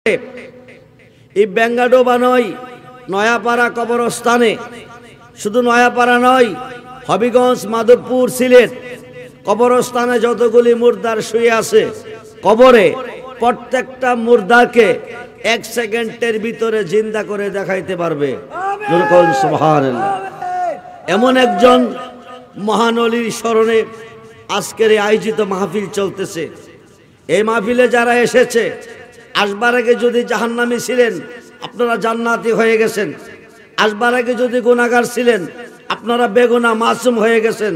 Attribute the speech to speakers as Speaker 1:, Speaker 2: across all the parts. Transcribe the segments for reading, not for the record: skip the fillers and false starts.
Speaker 1: এই বেঙ্গাডোবা নয়, নয়াপাড়া কবরস্থানে, শুধু নয়াপাড়া নয়, হবিগঞ্জ, মাধবপুর, সিলেট কবরস্থানে যতগুলি মুর্দার শুয়ে আছে কবরে, প্রত্যেকটা মুর্দাকে 1 সেকেন্ডের ভিতরে জিন্দা করে দেখাইতে পারবে। সুবহানাল্লাহ। এমন একজন মহানলীর স্মরণে আজকের এই আয়োজিত মাহফিল চলতেছে। এই মাহফিলে যারা এসেছে, আসবার আগে যদি জাহান্নামী ছিলেন আপনারা জান্নাতি হয়ে গেছেন, আসবার আগে যদি গুনাহগার ছিলেন আপনারা বেগুনাহ মাসুম হয়ে গেছেন।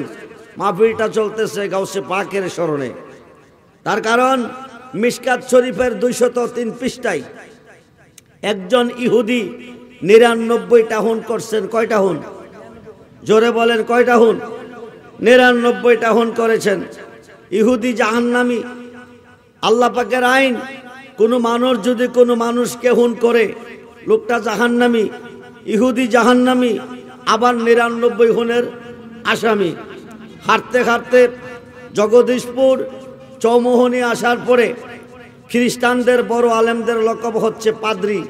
Speaker 1: মাহফিলটা চলতেছে গাউসে পাকের স্মরণে। তার কারণ মিশকাত শরীফের 203 পৃষ্ঠায় একজন ইহুদি 99টা হুন করছেন। কয়টা হুন? জোরে বলেন, কয়টা হুন? 99টা হুন করেছেন। ইহুদি জাহান্নামী। আল্লাহ পাকের আইন, কোনো মানুষ যদি কোনো মানুষকে হুন করে লোকটা জাহান্নামী, ইহুদি জাহান্নামী, আবার 99 হুনের আসামি। হাঁটতে হাঁটতে জগদীশপুর চৌমোহনী আসার পরে খ্রিস্টানদের বড় আলেমদের লকব হচ্ছে পাদ্রী।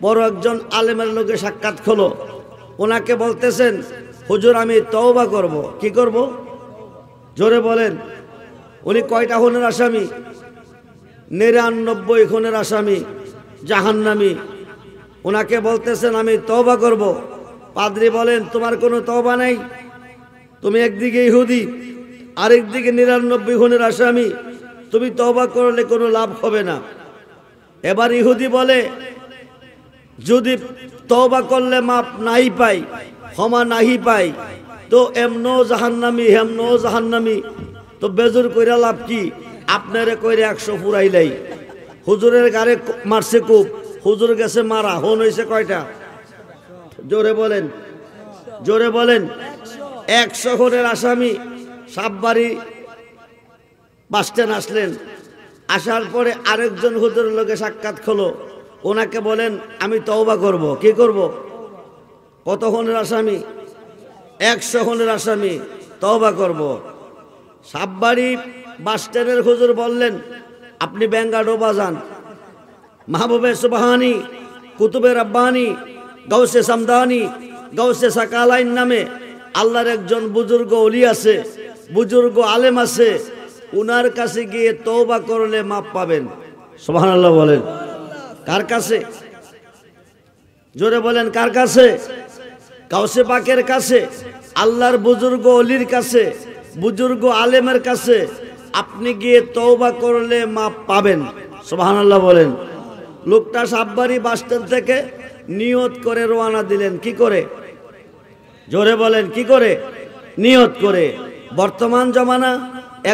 Speaker 1: বড় একজন আলেমের লোকে সাক্ষাৎ হলো। ওনাকে বলতেছেন, হুজুর আমি তওবা করব। কি করব? জোরে বলেন। উনি কয়টা খুনের আসামি? 99 খুনের আসামি, জাহান্নামী। ওনাকে বলতেছেন আমি তওবা করব। পাদ্রী বলেন, তোমার কোনো তওবা নাই, তুমি একদিকে ইহুদি আরেকদিকে 99 খুনের আসামি, তুমি তওবা করলে কোনো লাভ হবে না। এবার ইহুদি বলে, যদি তওবা করলে মাপ নাই পাই, ক্ষমা নাহি পাই, তো এমনও জাহান্নামী হেমনও জাহান্নামী, তো বেজুর কইরা লাভ কি? আপনারে কইরা 100 ফুরাইলাই। হুজুরের গাড়ে মারছে কূপ, হুজুর গেছে মারা, হন হয়েছে কয়টা? জোরে বলেন, জোরে বলেন। 100 খুনের আসামি সাববাড়ি বাসস্ট্যান্ড আসলেন। আসার পরে আরেকজন হুজুরের লোকে সাক্ষাৎ হলো। ওনাকে বলেন আমি তওবা করব। কি করব? কত খুনের আসামি? 100 খুনের আসামি, তওবা করব। সাববাড়ি বাসস্ট্যান্ডের হুজুর বললেন, আপনি বেঙ্গাডোবা যান, মাহবুবে সুবহানি, কুতুবে রব্বানি, গাউসে সামদানি, গাউসে সাকালাইন নামে আল্লাহর একজন বুজুর্গ ওলি আছে, বুজুর্গ আলেম আছে, উনার কাছে গিয়ে তওবা করলে মাপ পাবেন। সুবহানাল্লাহ বলেন। কার কাছে? জোরে বলেন, কার কাছে? গাউসে পাকের কাছে, আল্লাহর বুজুর্গ ওলির কাছে, বুজুর্গ আলেমের কাছে আপনি গিয়ে তওবা করলে মাপ পাবেন। সুবহানাল্লাহ বলেন। লোকটা সাববাড়ি বাসস্ট্যান্ড থেকে নিয়ত করে রওনা দিলেন। কি করে? জোরে বলেন, কি করে? নিয়ত করে। বর্তমান জমানা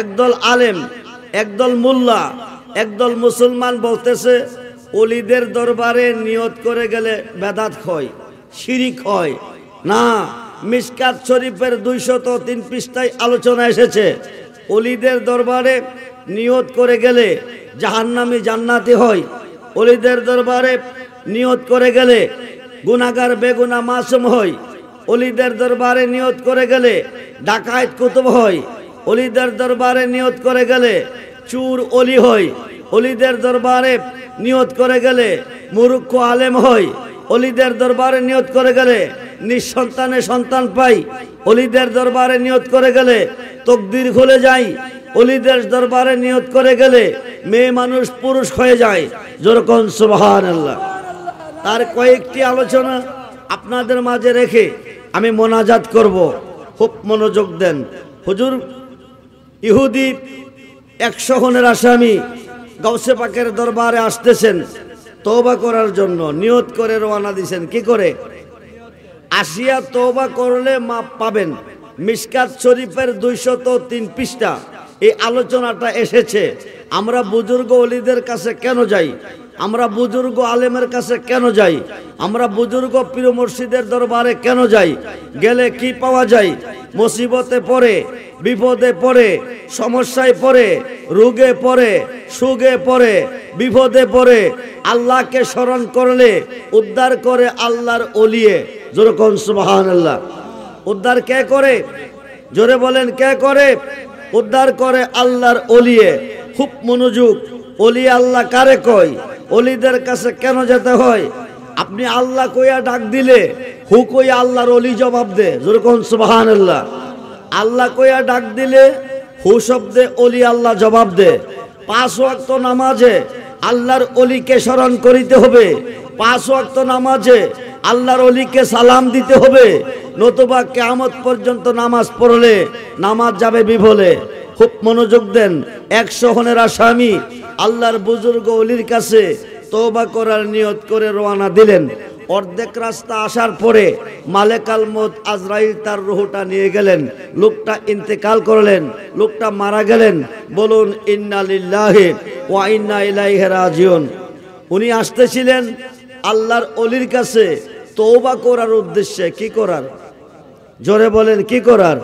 Speaker 1: একদল আলেম, একদল মোল্লা, একদল মুসলমান বলতেছে ওলিদের দরবারে নিয়ত করে গেলে বেদাত হয়, শিরিক হয়। না, মিশকাত শরীফের 203 পৃষ্ঠায় আলোচনা এসেছে, ওলিদের দরবারে নিয়ত করে গেলে জাহান্নামী জান্নাতি হয়। ওলিদের দরবারে নিয়ত করে গেলে গুনাহগার বেগুনাহ মাসুম হয়। ওলিদের দরবারে নিয়ত করে গেলে ডাকাত কুতুব হয়। ওলিদের দরবারে নিয়ত করে গেলে চুর ওলি হয়। ওলিদের দরবারে নিয়ত করে গেলে মুরুক্ষ আলেম হয়। ওলিদের দরবারে নিয়ত করে গেলে নিঃসন্তানে সন্তান পাই। ওলিদের দরবারে নিয়ত করে গেলে তকদির খুলে যায়। ওলিদের দরবারে নিয়ত করে গেলে মেয়ে মানুষ পুরুষ হয়ে যায়। যেরকম সুবহানাল্লাহ। তার কয়েকটি আলোচনা আপনাদের মাঝে রেখে আমি মোনাজাত করব, খুব মনোযোগ দেন। হুজুর ইহুদি 100 খুনের আসামি গাউসে পাকের দরবারে আসতেছেন তওবা করার জন্য, নিয়ত করে রওনা দিয়েছেন। কি করে? আসিয়া তওবা করলে মাপ পাবেন। মিশকাত শরীফের 203 পৃষ্ঠা এই আলোচনাটা এসেছে। আমরা বুজুর্গ ওলিদের কাছে কেন যাই? আমরা বুজুর্গ আলেমের কাছে কেন যাই? আমরা বুজুর্গ পীর মুর্শিদের দরবারে কেন যাই? গেলে কি পাওয়া যায়? মুসিবতে পড়ে, বিপদে পড়ে, সমস্যায় পড়ে, রোগে পড়ে, সুগে পড়ে, বিপদে পড়ে আল্লাহকে স্মরণ করলে উদ্ধার করে আল্লাহর ওলিয়ে। যেরকম সুবহানাল্লাহ। উদ্ধার কে করে? জোরে বলেন, কে করে? উদ্ধার করে আল্লাহর ওলিয়ে। খুব মনোযোগ। ওলি আল্লাহ কারে কয়? অলিদের কাছে কেন যেতে হয়? আপনি আল্লাহ কইয়া ডাক দিলে হু কইয়া আল্লাহর অলি জবাব দে, জোরে কোন সুবহানাল্লাহ। আল্লাহ কইয়া ডাক দিলে হু শব্দে অলি আল্লাহ জবাব দে। 5 ওয়াক্ত নামাজে আল্লাহর অলিকে স্মরণ করিতে হবে। 5 ওয়াক্ত নামাজে আল্লাহর অলিকে সালাম দিতে হবে, নতুবা কিয়ামত পর্যন্ত নামাজ পড়লে নামাজ যাবে বিফলে। খুব মনোযোগ দেন। 100 হনের আসামি আল্লাহর বুজুর্গ অলির কাছে তওবা করার নিয়ত করে রওনা দিলেন। অর্ধেক রাস্তা আসার পরে মালেকাল মউত আজরাইল তার রূহটা নিয়ে গেলেন। লোকটা ইন্তেকাল করলেন, লোকটা মারা গেলেন। বলুন ইন্না লিল্লাহি ওয়া ইন্না ইলাইহি রাজিউন। উনি আসতেছিলেন আল্লাহর অলির কাছে তওবা করার উদ্দেশ্যে। কি করার? জোরে বলেন, কি করার?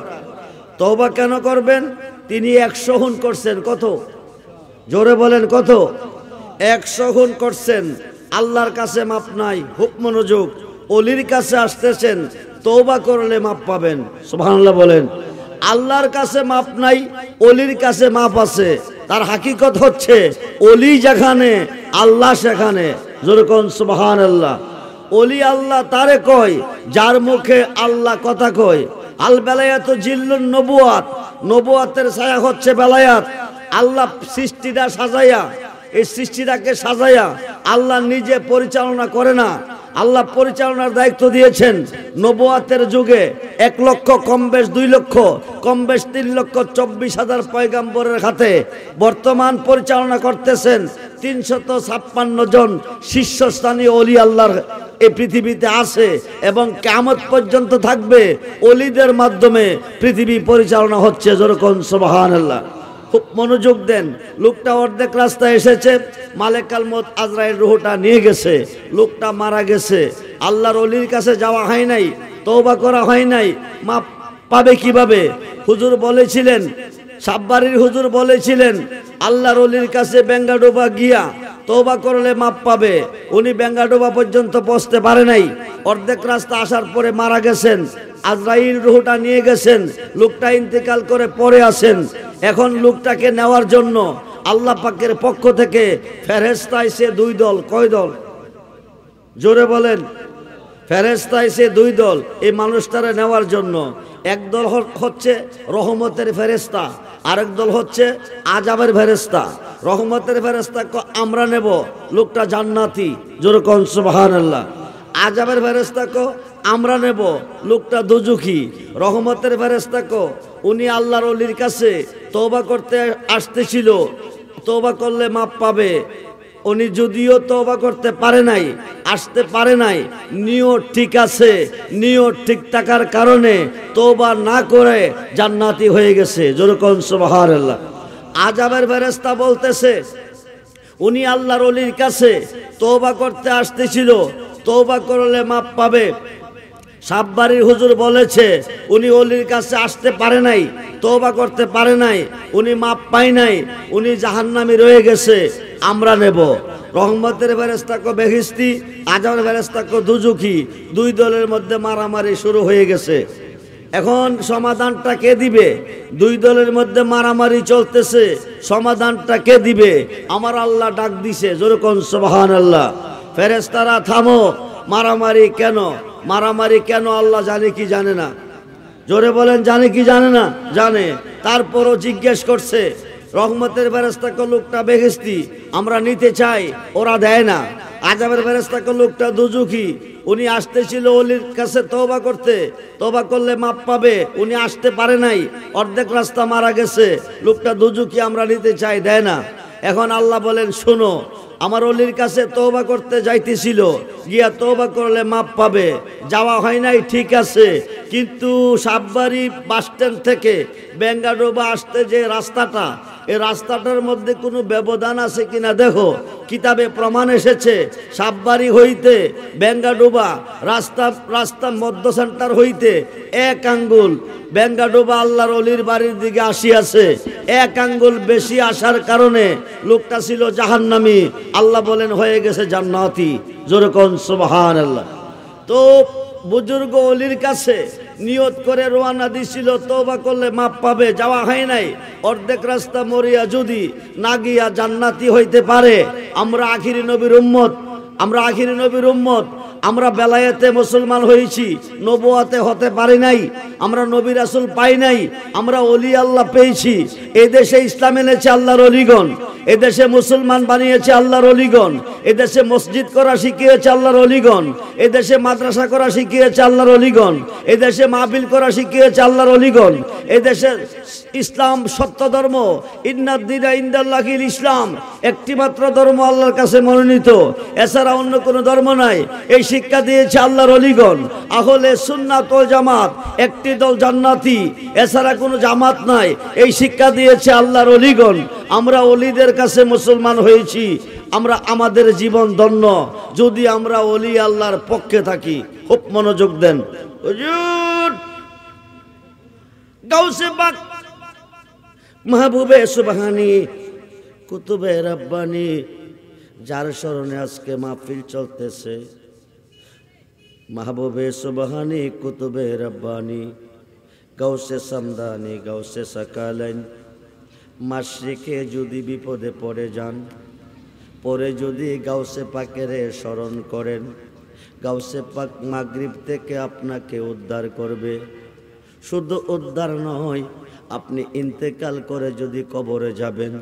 Speaker 1: তওবা কেন করবেন? তিনি 100 খুন করছেন। কত? জোরে বলেন কত? 100 খুন করছেন। আল্লাহর কাছে মাপ নাই। খুব মনোযোগ। অলির কাছে আসতেছেন, তওবা করলে মাপ পাবেন। সুবহানাল্লাহ বলেন। আল্লাহর কাছে মাপ নাই, অলির কাছে মাপ আছে। তার হাকিকত হচ্ছে অলি যেখানে আল্লাহ সেখানে। জোরে কোন সুবহানাল্লাহ। অলি আল্লাহ তারে কয় যার মুখে আল্লাহ কথা কয়। আল বেলায়াত জিল্লুন নবুয়াত, নবুয়াতের ছায়া হচ্ছে বেলায়াত। আল্লাহ সৃষ্টিটা সাজাইয়া, এই সৃষ্টিটাকে সাজাইয়া আল্লাহ নিজে পরিচালনা করে না। আল্লাহ পরিচালনার দায়িত্ব দিয়েছেন নবুয়াতের যুগে 1 লক্ষ কম বেশ 2 লক্ষ কম বেশ 3,24,000 পয়গাম্বরের হাতে। বর্তমান পরিচালনা করতেছেন 356 জন শীর্ষস্থানীয় অলি আল্লাহর এই পৃথিবীতে আছে এবং কিয়ামত পর্যন্ত থাকবে। অলিদের মাধ্যমে পৃথিবী পরিচালনা হচ্ছে। জোরে কোন সুবহানাল্লাহ। খুব মনোযোগ দেন। লোকটা অর্ধেক রাস্তায় এসেছে, মালেকাল মউত আজরাইল রূহটা নিয়ে গেছে, লোকটা মারা গেছে। আল্লাহর অলির কাছে যাওয়া হয় নাই, তওবা করা হয় নাই, মাপ পাবে কিভাবে? হুজুর বলেছিলেন, সাববাড়ির হুজুর বলেছিলেন আল্লাহর অলির কাছে বেঙ্গাডোবা গিয়া তওবা করলে মাপ পাবে। উনি বেঙ্গাডোবা পর্যন্ত পৌঁছতে পারে নাই। অর্ধেক রাস্তা আসার পরে মারা গেছেন। আজরাইল রূহটা নিয়ে গেছেন, লোকটা ইন্তেকাল করে পড়ে আছেন। এখন লোকটাকে নেওয়ার জন্য আল্লাহ পাকের পক্ষ থেকে ফেরেশতা এসে 2 দল। কয় দল? জোরে বলেন। ফেরেশতা এসে 2 দল এই মানুষটারে নেওয়ার জন্য। এক দল হচ্ছে রহমতের ফেরেশতা, আরেক দল হচ্ছে আযাবের ফেরেশতা। রহমতের ফেরেশতা আমরা নেব, লোকটা জান্নাতি। জোরে কোন সুবহানাল্লাহ। আযাবের ফেরেশতা আমরা নেব, লোকটা দোজখী। রহমতের ফেরেশতা উনি আল্লাহর ওলির কাছে তওবা করতে আসতেছিল, তওবা করলে মাপ পাবে। উনি যদিও তওবা করতে পারে নাই, আসতে পারে নাই, নিয়ত ঠিক আছে, নিয়ত ঠিক থাকার কারণে তওবা না করে জান্নাতি হয়ে গেছে। জোরে কোন সুবহানাল্লাহ। আযাবের ফেরেশতা বলতেছে উনি আল্লাহর ওলির কাছে তওবা করতে আসতেছিল, তওবা করলে মাপ পাবে। সাববাড়ির হুজুর বলেছে উনি অলির কাছে আসতে পারে নাই, তওবা করতে পারে নাই, উনি মাপ পায় নাই, উনি জাহান্নামী রয়ে গেছে, আমরা নেব। রহমতের ফেরেশতা বেহিস্তি, আযাবের ফেরেশতা দুজখী। 2 দলের মধ্যে মারামারি শুরু হয়ে গেছে। এখন সমাধানটা কে দিবে? 2 দলের মধ্যে মারামারি চলতেছে, সমাধানটা কে দিবে? আমার আল্লাহ ডাক দিছে। জোরে কোন সুবহানাল্লাহ। ফেরেশতারা থামো, মারামারি কেন? মারামারি কেন আল্লাহ জানে কি জানে না? জোরে বলেন, জানে কি জানে না? জানে। তারপরও জিজ্ঞেস করছে। রহমতের ফেরেশতা লোকটা বেহেশতি, আমরা নিতে চাই, ওরা দেয় না। আযাবের ফেরেশতা লোকটা দুজখী, উনি আসতেছিল ওলির কাছে তওবা করতে, তওবা করলে মাপ পাবে, উনি আসতে পারে নাই, অর্ধেক রাস্তা মারা গেছে, লোকটা দুজখী, আমরা নিতে চাই, দেয় না। এখন আল্লাহ বলেন শোনো, আমার ওলির কাছে তওবা করতে যাইতেছিল, গিয়া তওবা করলে মাপ পাবে, যাওয়া হয় নাই ঠিক আছে, কিন্তু সাববাড়ি বাসস্ট্যান্ড থেকে বেঙ্গাডোবা আসতে যে রাস্তাটা, এই রাস্তাটার মধ্যে কোনো ব্যবধান আছে কিনা দেখো। কিতাবে প্রমাণ এসেছে সাববাড়ি হইতে বেঙ্গাডোবা রাস্তা মধ্য সেন্টার হইতে 1 আঙ্গুল বেঙ্গাডোবা আল্লাহর ওলির বাড়ির দিকে আসিয়াছে। 1 আঙ্গুল বেশি আসার কারণে লোকটা ছিল জাহান্নামী, আল্লাহ বলেন হয়ে গেছে জান্নাতি। জোরে কোন সুবহানাল্লাহ। তো বুজুর্গ ওলির কাছে নিয়ত করে রওনা দিছিল তওবা করলে মাপ পাবে, যাওয়া হয় নাই। অর্ধেক রাস্তা মরিয়া যদি না গিয়া জান্নাতি হইতে পারে। আমরা আখিরি নবীর উম্মত, আমরা আখিরি নবীর উম্মত। আমরা বেলায়েতে মুসলমান হয়েছি, নবুয়াতে হতে পারি নাই। আমরা নবী রাসূল পাই নাই, আমরা ওলি আল্লাহ পেয়েছি। এই দেশে ইসলাম এনেছে আল্লাহর অলিগণ, এদেশে মুসলমান বানিয়েছে আল্লাহর অলিগণ, এদেশে মসজিদ করা শিখিয়েছে আল্লাহর অলিগণ, এদেশে মাদ্রাসা করা শিখিয়েছে আল্লাহর অলিগণ, এদেশে মাহফিল করা শিখিয়েছে আল্লাহর অলিগণ। এদেশে ইসলাম সত্য ধর্ম, ইন্নাদ-দীনা ইনদাল্লাহিল ইসলাম, একটি মাত্র ধর্ম আল্লাহর কাছে মনোনীত, এছাড়া অন্য কোনো ধর্ম নাই। এই শিক্ষা দিয়েছে আল্লাহর অলিগণ। আহলে সুন্নাত ওয়াল জামাত, একটি দল জান্নাতি, এছাড়া কোনো জামাত নাই। এই শিক্ষা দিয়েছে আল্লাহর অলিগণ। আমরা অলিদের কাছে মুসলমান হয়েছি। আমরা আমাদের জীবন ধন্য যদি আমরা অলি আল্লাহর পক্ষে থাকি। খুব মনোযোগ দেন। হুজুর গাউসে পাক, মাহবুবে সুবহানী, কুতুবে রব্বানী, যার স্মরণে আজকে মাহফিল চলতেছে, মাহবুবে সুবহানী, কুতুবে রব্বানী, গাউসে সামদানি, গাউসে সাকালাইন, মাশরিকে যদি বিপদে পড়ে যান, পরে যদি গাউসে পাকের স্মরণ করেন, গাউসে পাক মাগরিব থেকে আপনাকে উদ্ধার করবে। শুধু উদ্ধার নয়, আপনি ইন্তেকাল করে যদি কবরে যাবেন,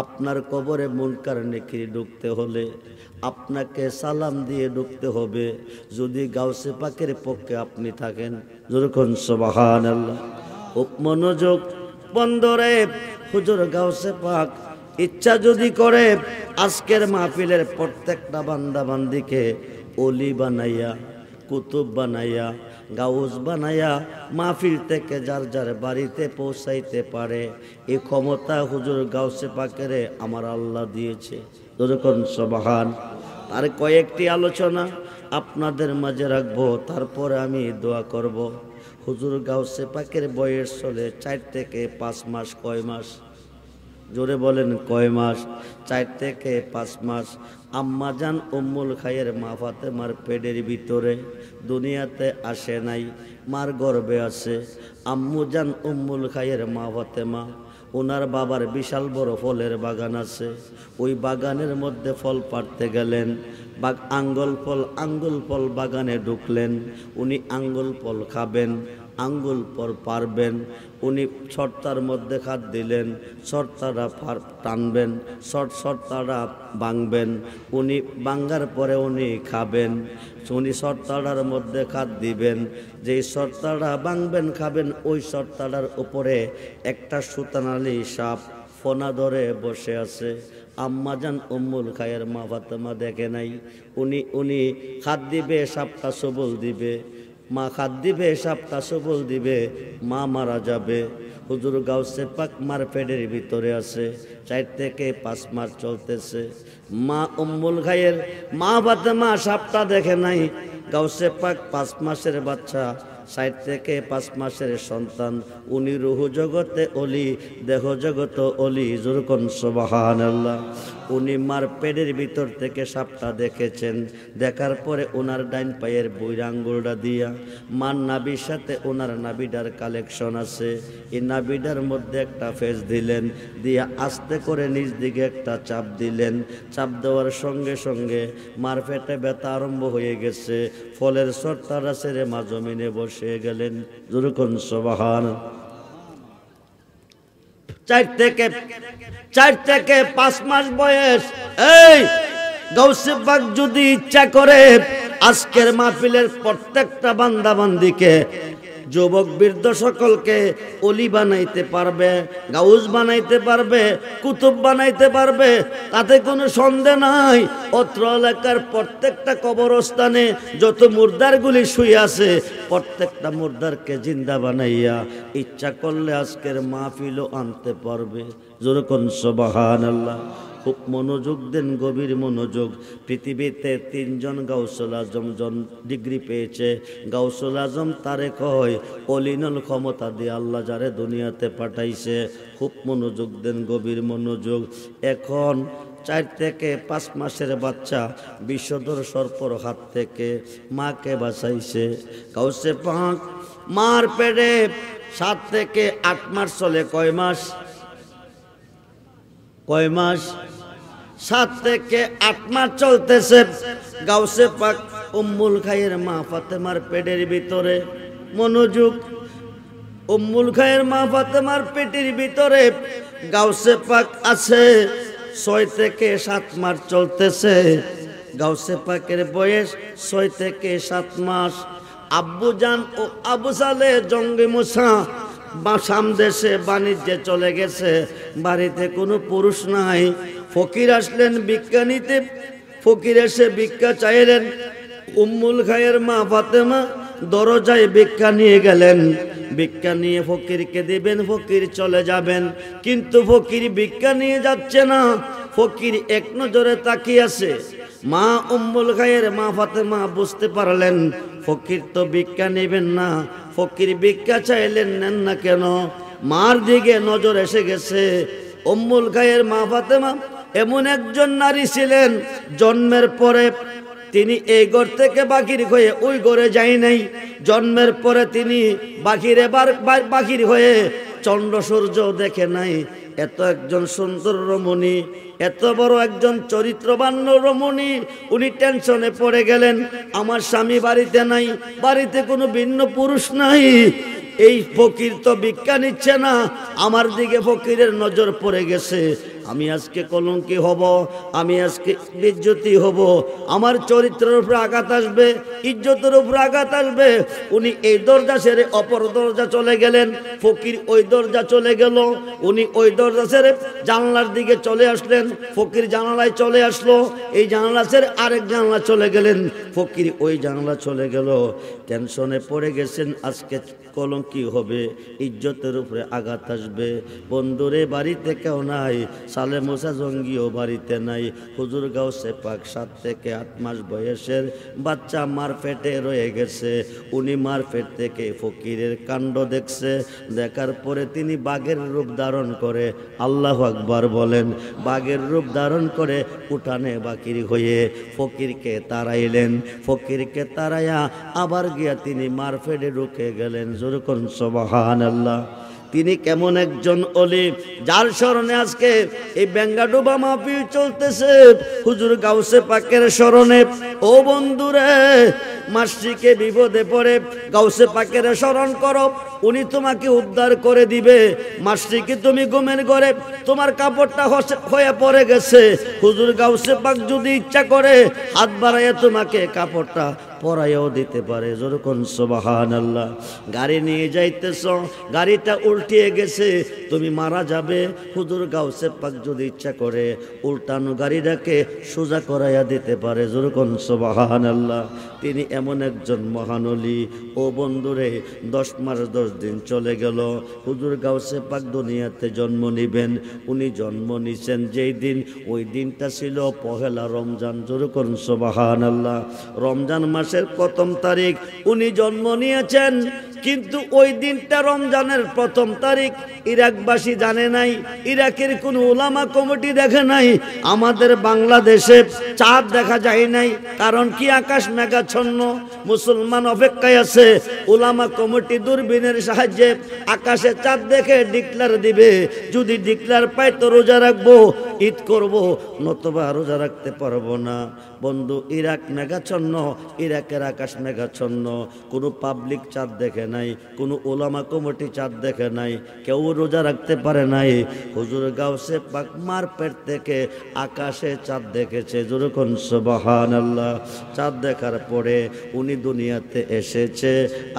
Speaker 1: আপনার কবরে মুনকার নেকির ঢুকতে হলে আপনাকে সালাম দিয়ে ঢুকতে হবে, যদি গাউসে পাকের পক্ষে আপনি থাকেন। যখন সুবহানাল্লাহ, খুব মনোযোগ বন্দরে। হুজুর গাউসে পাক ইচ্ছা যদি করে আজকের মাহফিলের প্রত্যেকটা বান্দা বান্দিকে ওলি বানাইয়া, কুতুব বানাইয়া, গাউস বানাইয়া মাহফিল থেকে যার যার বাড়িতে পৌঁছাইতে পারে, এই ক্ষমতা হুজুর গাউসে পাকের আমার আল্লাহ দিয়েছে। যখন সুবহান। তার কয়েকটি আলোচনা আপনাদের মাঝে রাখবো, তারপরে আমি দোয়া করব। হুজুর গাউসে পাকের বয়স চলে 4 থেকে 5 মাস। কয় মাস? জোরে বলেন কয় মাস? 4 থেকে 5 মাস। আম্মা জান উম্মুল খায়ের মা ফাতেমার পেটের ভিতরে দুনিয়াতে আসে নাই, মার গর্ভে আছে। আম্মু জান উম্মুল খায়ের মা ফাতেমা, ওনার বাবার বিশাল বড় ফলের বাগান আছে। ওই বাগানের মধ্যে ফল পাড়তে গেলেন, আঙ্গুল ফল বাগানে ঢুকলেন। উনি আঙ্গুল ফল খাবেন, আঙ্গুল ফল পারবেন। উনি শর্তার মধ্যে হাত দিলেন, শর্তাটা টানবেন, শর্তাটা ভাঙবেন। উনি ভাঙার পরে উনি খাবেন। উনি শর্তাটার মধ্যে হাত দিবেন, যেই শর্তাটা ভাঙবেন খাবেন, ওই শর্তাটার উপরে একটা সুতানালি সাপ ফোনা ধরে বসে আছে। আম্মা জান উম্মুল খায়ের মা ফাতেমা দেখে নাই। উনি হাত দিবে, সাপটা সবল দিবে, মা হাত দিবে, সাপটা সবল দিবে, মা মারা যাবে। হুজুর গাউসে পাক মার পেটের ভিতরে আছে, 4 থেকে 5 মাস চলতেছে। মা উম্মুল খায়ের মা ফাতেমা সাপটা দেখে নাই। গাউসে পাক 5 মাসের বাচ্চা, 60 থেকে 5 মাসের সন্তান। উনি রুহ জগতে অলি, দেহ জগত অলি। যখন সুবহানাল্লাহ। উনি মার পেটের ভিতর থেকে সাপটা দেখেছেন। দেখার পরে ওনার ডাইন পায়ের বুইড়া আঙ্গুলটা দিয়া মার নাভির সাথে ওনার নাভিডার কালেকশন আছে, এই নাভিডার মধ্যে একটা ফেস দিলেন, দিয়া আস্তে করে নিচ দিকে একটা চাপ দিলেন। চাপ দেওয়ার সঙ্গে সঙ্গে মার পেটে ব্যথা আরম্ভ হয়ে গেছে। ফলের শর্তারা ছেড়ে মা জমিনে বসে গেলেন। যখন সুবহান। 4 থেকে 5 মাস বয়স। এই গাউসে পাক যদি ইচ্ছা করে আজকের মাহফিলের প্রত্যেকটা বান্দা বান্দিকে, যুবক বৃদ্ধ সকলকে অলি বানাইতে পারবে, গাউস বানাইতে পারবে, কুতুব বানাইতে পারবে, তাতে কোনো সন্দেহ নাই। অত্র এলাকার প্রত্যেকটা কবরস্থানে যত মুর্দারগুলি শুয়ে আছে, প্রত্যেকটা মুর্দারকে জিন্দা বানাইয়া ইচ্ছা করলে আজকের মাহফিলও আনতে পারবে। যখন সুবহানাল্লাহ। খুব মনোযোগ দেন, গভীর মনোযোগ। পৃথিবীতে 3 জন গাউসুল আজম ডিগ্রি পেয়েছে। গাউসুল আজম তারে কয় অলিনুল ক্ষমতা দিয়ে আল্লাহ যারে দুনিয়াতে পাঠাইছে। খুব মনোযোগ দেন, গভীর মনোযোগ। এখন 4 থেকে 5 মাসের বাচ্চা বিষধর সর্পর হাত থেকে মাকে বাঁচাইছে। গাউসে পাক মার পেটে 7 থেকে 8 মাস চলে। কয় মাস? 7 থেকে 8 মাস চলতেছে। গাউসে পাক উম্মুল খায়ের মা ফাতেমার পেটের ভিতরে, মনোযোগ, উম্মুল খায়ের মা ফাতেমার পেটের ভিতরে গাউসে পাক আছে। 6 থেকে 7 মাস চলতেছে। গাউসে পাকের বয়স 6 থেকে 7 মাস। আব্বু জান ও আবু সালে জঙ্গি মুসা শাম দেশে বাণিজ্যে চলে গেছে। বাড়িতে কোনো পুরুষ নাই। ফকির আসলেন ভিক্ষা নিতে। ফকির এসে ভিক্ষা চাইলেন। উম্মুল খায়ের মা ফাতেমা দরজায় ভিক্ষা নিয়ে গেলেন। ভিক্ষা নিয়ে ফকিরকে দিবেন, ফকির চলে যাবেন। কিন্তু ফকির ভিক্ষা নিয়ে যাচ্ছে না। ফকির এক নজরে তাকিয়ে আছে। মা উম্মুল খায়ের মা ফাতেমা বুঝতে পারলেন ফকির তো ভিক্ষা নেবেন না। ফকির ভিক্ষা চাইলেন, নেন না কেন? মার দিকে নজর এসে গেছে। উম্মুল খায়ের মা ফাতেমা এমন একজন নারী ছিলেন, জন্মের পরে তিনি এই ঘর থেকে বাকির হয়ে ওই ঘরে যায় নাই। জন্মের পরে তিনি বাকির হয়ে চন্দ্র সূর্য দেখে নাই। এত একজন সুন্দর রমণী, এত বড় একজন চরিত্রবান রমণী, উনি টেনশনে পড়ে গেলেন। আমার স্বামী বাড়িতে নাই, বাড়িতে কোনো ভিন্ন পুরুষ নাই। এই ফকির তো ভিক্ষা নিচ্ছে না। আমার দিকে ফকিরের নজর পড়ে গেছে। আমি আজকে কলঙ্কি হব, আমি আজকে বেইজ্জতি হব, আমার চরিত্রের উপরে আঘাত আসবে, ইজ্জতের উপরে আঘাত আসবে। উনি এই দরজা ছেড়ে অপর দরজা চলে গেলেন। ফকির ওই দরজা চলে গেল। উনি ওই দরজা ছেড়ে জানলার দিকে চলে আসলেন। ফকির জানালায় চলে আসলো। এই জানলা ছেড়ে আরেক জানলা চলে গেলেন। ফকির ওই জানলা চলে গেল। টেনশনে পড়ে গেছেন, আজকে কলঙ্কি হবে, ইজ্জতের উপরে আঘাত আসবে। বন্ধুরে বাড়িতে কেউ নাই। সালে মুসা জঙ্গিও বাড়িতে নাই। হুজুর গাউসে পাক 7 থেকে 8 মাস বয়সের বাচ্চা মার পেটে রয়ে গেছে। উনি মার পেট থেকে ফকিরের কাণ্ড দেখছে। দেখার পরে তিনি বাঘের রূপ ধারণ করে, আল্লাহু আকবার বলেন, বাঘের রূপ ধারণ করে উঠানে বাকির হয়ে ফকিরকে তাড়াইলেন। ফকিরকে তাড়াইয়া আবার গিয়া তিনি মার পেটে ঢুকে গেলেন। যেরকম সুবহানাল্লাহ। তিনি কেমন একজন অলি, যার স্মরণে আজকে এই বেঙ্গাডুবা মাহফিল চলতেছে। হুজুর গাউসে পাকের স্মরণে। ও বন্ধুরে, মাসিকে বিপদে পড়ে গাউসে পাকের স্মরণ করো, উনি তোমাকে উদ্ধার করে দিবে। মাসিকে তুমি ঘুমের ঘরে তোমার কাপড়টা হয়ে পড়ে গেছে, হুজুর গাউসে পাক যদি ইচ্ছা করে হাত বাড়াইয়া তোমাকে কাপড়টা পরাইয়াও দিতে পারে। যেরকম সুবহানাল্লাহ। গাড়ি নিয়ে যাইতেছ, গাড়িটা উল্টিয়ে গেছে, তুমি মারা যাবে, হুজুর গাউসে পাক যদি ইচ্ছা করে উল্টানো গাড়িটাকে সোজা করাইয়া দিতে পারে। যেরকম সুবহানাল্লাহ। তিনি এমন একজন মহানলি। ও বন্ধুরে, 10 মাস 10 দিন চলে গেল। হুজুর গাউসে পাক দুনিয়াতে জন্ম নিবেন। উনি জন্ম নিছেন যেই দিন, ওই দিনটা ছিল পহেলা রমজান। যেরকম সুবহানাল্লাহ। রমজান মাসের 1ম তারিখ উনি জন্ম নিয়েছেন। কিন্তু ওই দিনটা রমজানের 1ম তারিখ ইরাকবাসী জানে নাই, ইরাকের কোন উলামা কমিটি দেখে নাই, আমাদের বাংলাদেশে চাঁদ দেখা যায় নাই। কারণ কি? আকাশ মেঘাচ্ছন্ন, মুসলমান অপেক্ষায় আছে। উলামা কমিটি দূরবীনের সাহায্যে আকাশে চাঁদ দেখে ডিক্লার দিবে। যদি ডিক্লার পাই তো রোজা রাখবো, ঈদ করব, নতুবা রোজা রাখতে পারবো না। বন্ধু, ইরাক মেঘাচ্ছন্ন, ইরাকের আকাশ মেঘাচ্ছন্ন। কোনো পাবলিক চাঁদ দেখে নাই, কোনো ওলামা কমিটি চাঁদ দেখে নাই, কেউ রোজা রাখতে পারে নাই। হুজুর গাউসে পাক মার পেট থেকে আকাশে চাঁদ দেখেছে। যেরকম সুবহানাল্লাহ। চাঁদ দেখার পরে উনি দুনিয়াতে এসেছে।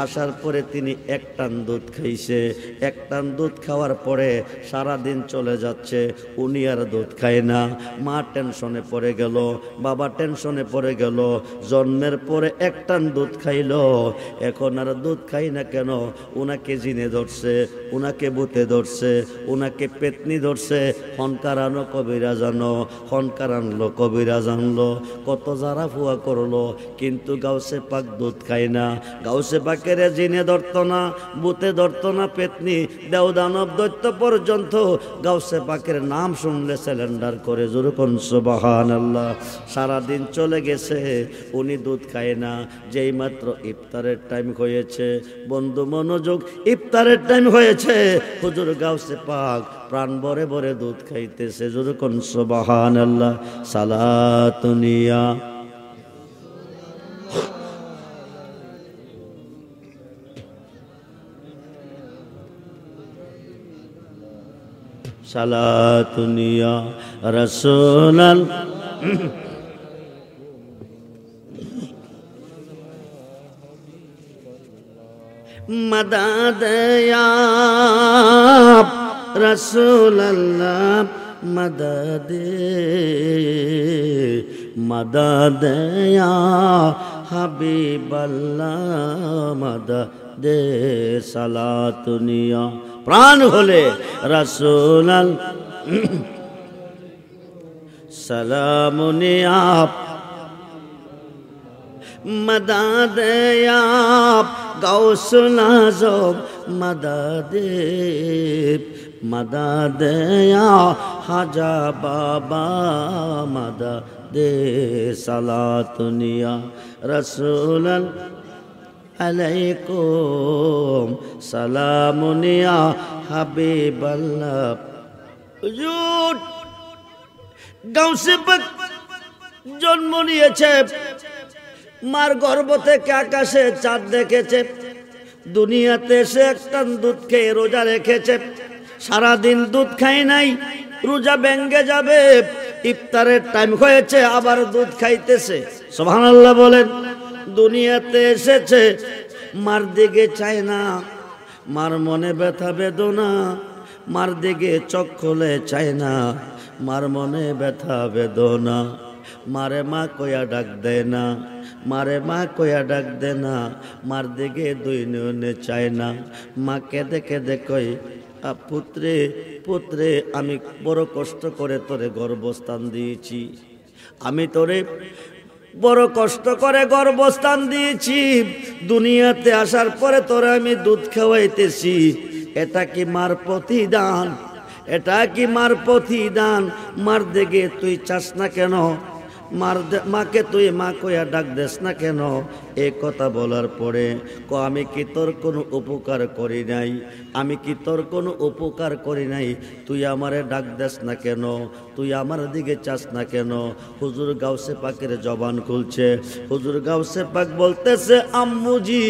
Speaker 1: আসার পরে তিনি এক টান দুধ খাইছে। এক টান দুধ খাওয়ার পরে সারাদিন চলে যাচ্ছে, উনি আর দুধ খায় না। মা টেনশনে পড়ে গেল, বাবা টেনশনে পড়ে গেল। জন্মের পরে এক টান দুধ খাইল, এখন আর দুধ খাই না কেন, ওনাকে জিনে ধরছে, ওনাকে ভূতে ধরছে, ওনাকে পেতনি ধরছে। হনকার আনো কবিরা জানো, হনকার আনলো কবিরা জানলো, কত যারা ফুয়া করলো, কিন্তু গাউসে পাক দুধ খায় না। গাউসে পাকের জিনে ধরতো না, ভূতে ধরতো না, পেতনি দেও দানব দৈত্য পর্যন্ত গাউসে পাকের নাম শুনলে সিলিন্ডার করে। যেরকম সুবহানাল্লাহ। সারাদিন চলে গেছে, উনি দুধ খায় না। যেই মাত্র ইফতারের টাইম হয়েছে, বন্ধু মনোযোগ, ইফতারের টাইম হয়েছে, হুজুর গাউসে পাক প্রাণ ভরে ভরে দুধ খাইতেছে। যেরকম সুবহানাল্লাহ। সালাতুনিয়া সালাতুনিয়া রাসূলাল মদদ ইয়া রাসূলাল্লাহ মদদ মদদ ইয়া হাবিবাল্লাহ মদদ সালাতুনিয়া। প্রাণ হলে রাসূলাল সালামুনিয়া মদদ ইয়া গাউসুল আজম মদদ মদদ ইয়া হাজা বাবা মদদ সালাতুনিয়া রাসূলাল আলাইকুম সালামুনিয়া হাবিবাল্লাহ। হুজুর গাউসে পাক জন্ম নিয়েছে, মার গর্ভ থেকে আকাশে চাঁদ দেখেছে, দুনিয়াতে এসে একটা দুধ খেয়ে রোজা রেখেছে। সারাদিন দুধ খাই নাই, রোজা ভেঙ্গে যাবে, ইফতারের টাইম হয়েছে, আবার দুধ খাইতেছে। সুবহানাল্লাহ বলেন। দুনিয়াতে এসেছে, মার দিকে চায় না, মার মনে ব্যথা বেদনা, মার দিকে চোখ খুলে চায় না, মার মনে ব্যথা বেদনা। মারে মা কয়া ডাক দেয় না, মারে মা কয়া ডাক দে না, মার দিকে দুই নয়নে চায় না। মা কেঁদে কেঁদে কই, পুত্রে পুত্রে আমি বড় কষ্ট করে তোরে গর্ভস্থান দিয়েছি, আমি তোরে বড় কষ্ট করে গর্ভস্থান দিয়েছি, দুনিয়াতে আসার পরে তোরে আমি দুধ খাওয়াইতেছি। এটা কি মার প্রতিদান? এটা কি মার প্রতিদান? মার দিকে তুই চাস না কেন? মাকে তুই মা কইয়া ডাক দেস না কেন? এ কথা বলার পরে আমি কি তোর কোনো উপকার করি নাই? আমি কি তোর কোনো উপকার করি নাই? তুই আমারে ডাক দেস না কেন? তুই আমার দিকে চাস না কেন? হুজুর গাউসে পাকের জবান খুলছে। হুজুর গাউসে পাক বলতেছে, আম্মুজি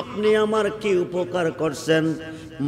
Speaker 1: আপনি আমার কি উপকার করছেন?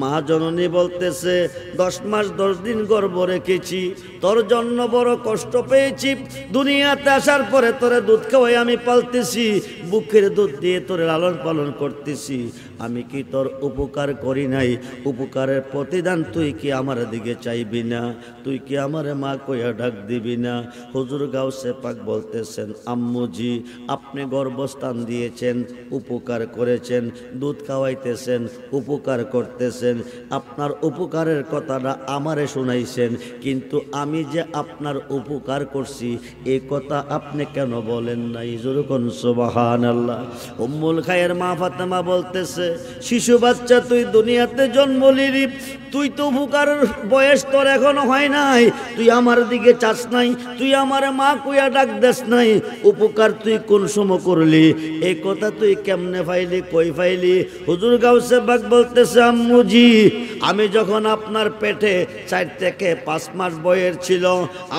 Speaker 1: মা জননী বলতেছে, 10 মাস 10 দিন গর্ভ রেখেছি, তোর জন্য বড় কষ্ট পেয়েছি, দুনিয়াতে আসার পরে তোরে দুধ খাওয়াই আমি পালতেছি, বুকের দুধ দিয়ে তোরে লালন পালন করতেছি, আমি কি তোর উপকার করি নাই? উপকারের প্রতিদান তুই কি আমার দিকে চাইবি না? তুই কি আমারে মা কইয়া ডাক দিবি না? হুজুর গাউসে পাক বলতেছেন, আম্মুজি আপনি গর্ভস্থান দিয়েছেন, উপকার করেছেন, দুধ খাওয়াইতেছেন, উপকার করতেছেন, আপনার উপকারের কথাটা আমারে শুনাইছেন, কিন্তু আমি যে আপনার উপকার করছি এই কথা আপনি কেন বলেন নাই? যেরকম সুবহানাল্লাহ। উম্মুল খায়ের মা ফাতেমা বলতেছে, শিশু বাচ্চা তুই দুনিয়াতে জন্ম নিলি, তুই তো উপকারের বয়স তোর এখনো হয় নাই, তুই আমার দিকে চাস নাই, তুই আমার মা কইয়া ডাক দেস নাই, উপকার তুই কোন সময় করলি? এই কথা তুই কেমনে পাইলি, কই পাইলি? হুজুর গাউসে পাক বলতেছে, আম্মুজি আমি যখন আপনার পেটে 4 থেকে 5 মাস বয়স ছিল,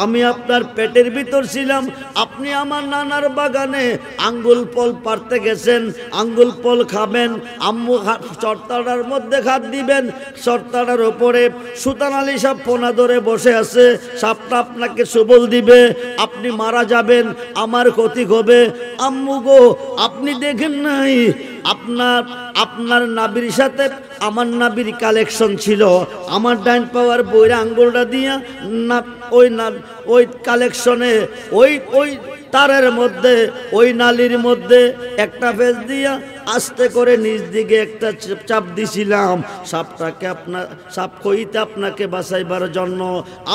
Speaker 1: আমি আপনার পেটের ভিতর ছিলাম, আপনি আমার নানার বাগানে আঙ্গুল ফল পাড়তে গেছেন, আঙ্গুল ফল খাবেন, আম্মু চর্তাটার মধ্যে হাত দিবেন, চর্তাটার উপরে সুতান আলী সাপ পোনা ধরে বসে আছে, সাপটা আপনাকে সবল দিবে, আপনি মারা যাবেন, আমার ক্ষতি হবে। আম্মু গো আপনি দেখেন নাই আপনার নাবির সাথে আমার নাবির কালেকশন ছিল, আমার ডাইন পাওয়ার বইরা আঙ্গুলটা দিয়া না ওই কালেকশনে ওই তারের মধ্যে ওই নালির মধ্যে একটা ফেস দিয়া আস্তে করে নিচ দিকে একটা চাপ দিছিলাম, সাপটাকে আপনার সাপ হইতে আপনাকে বাঁচাইবার জন্য।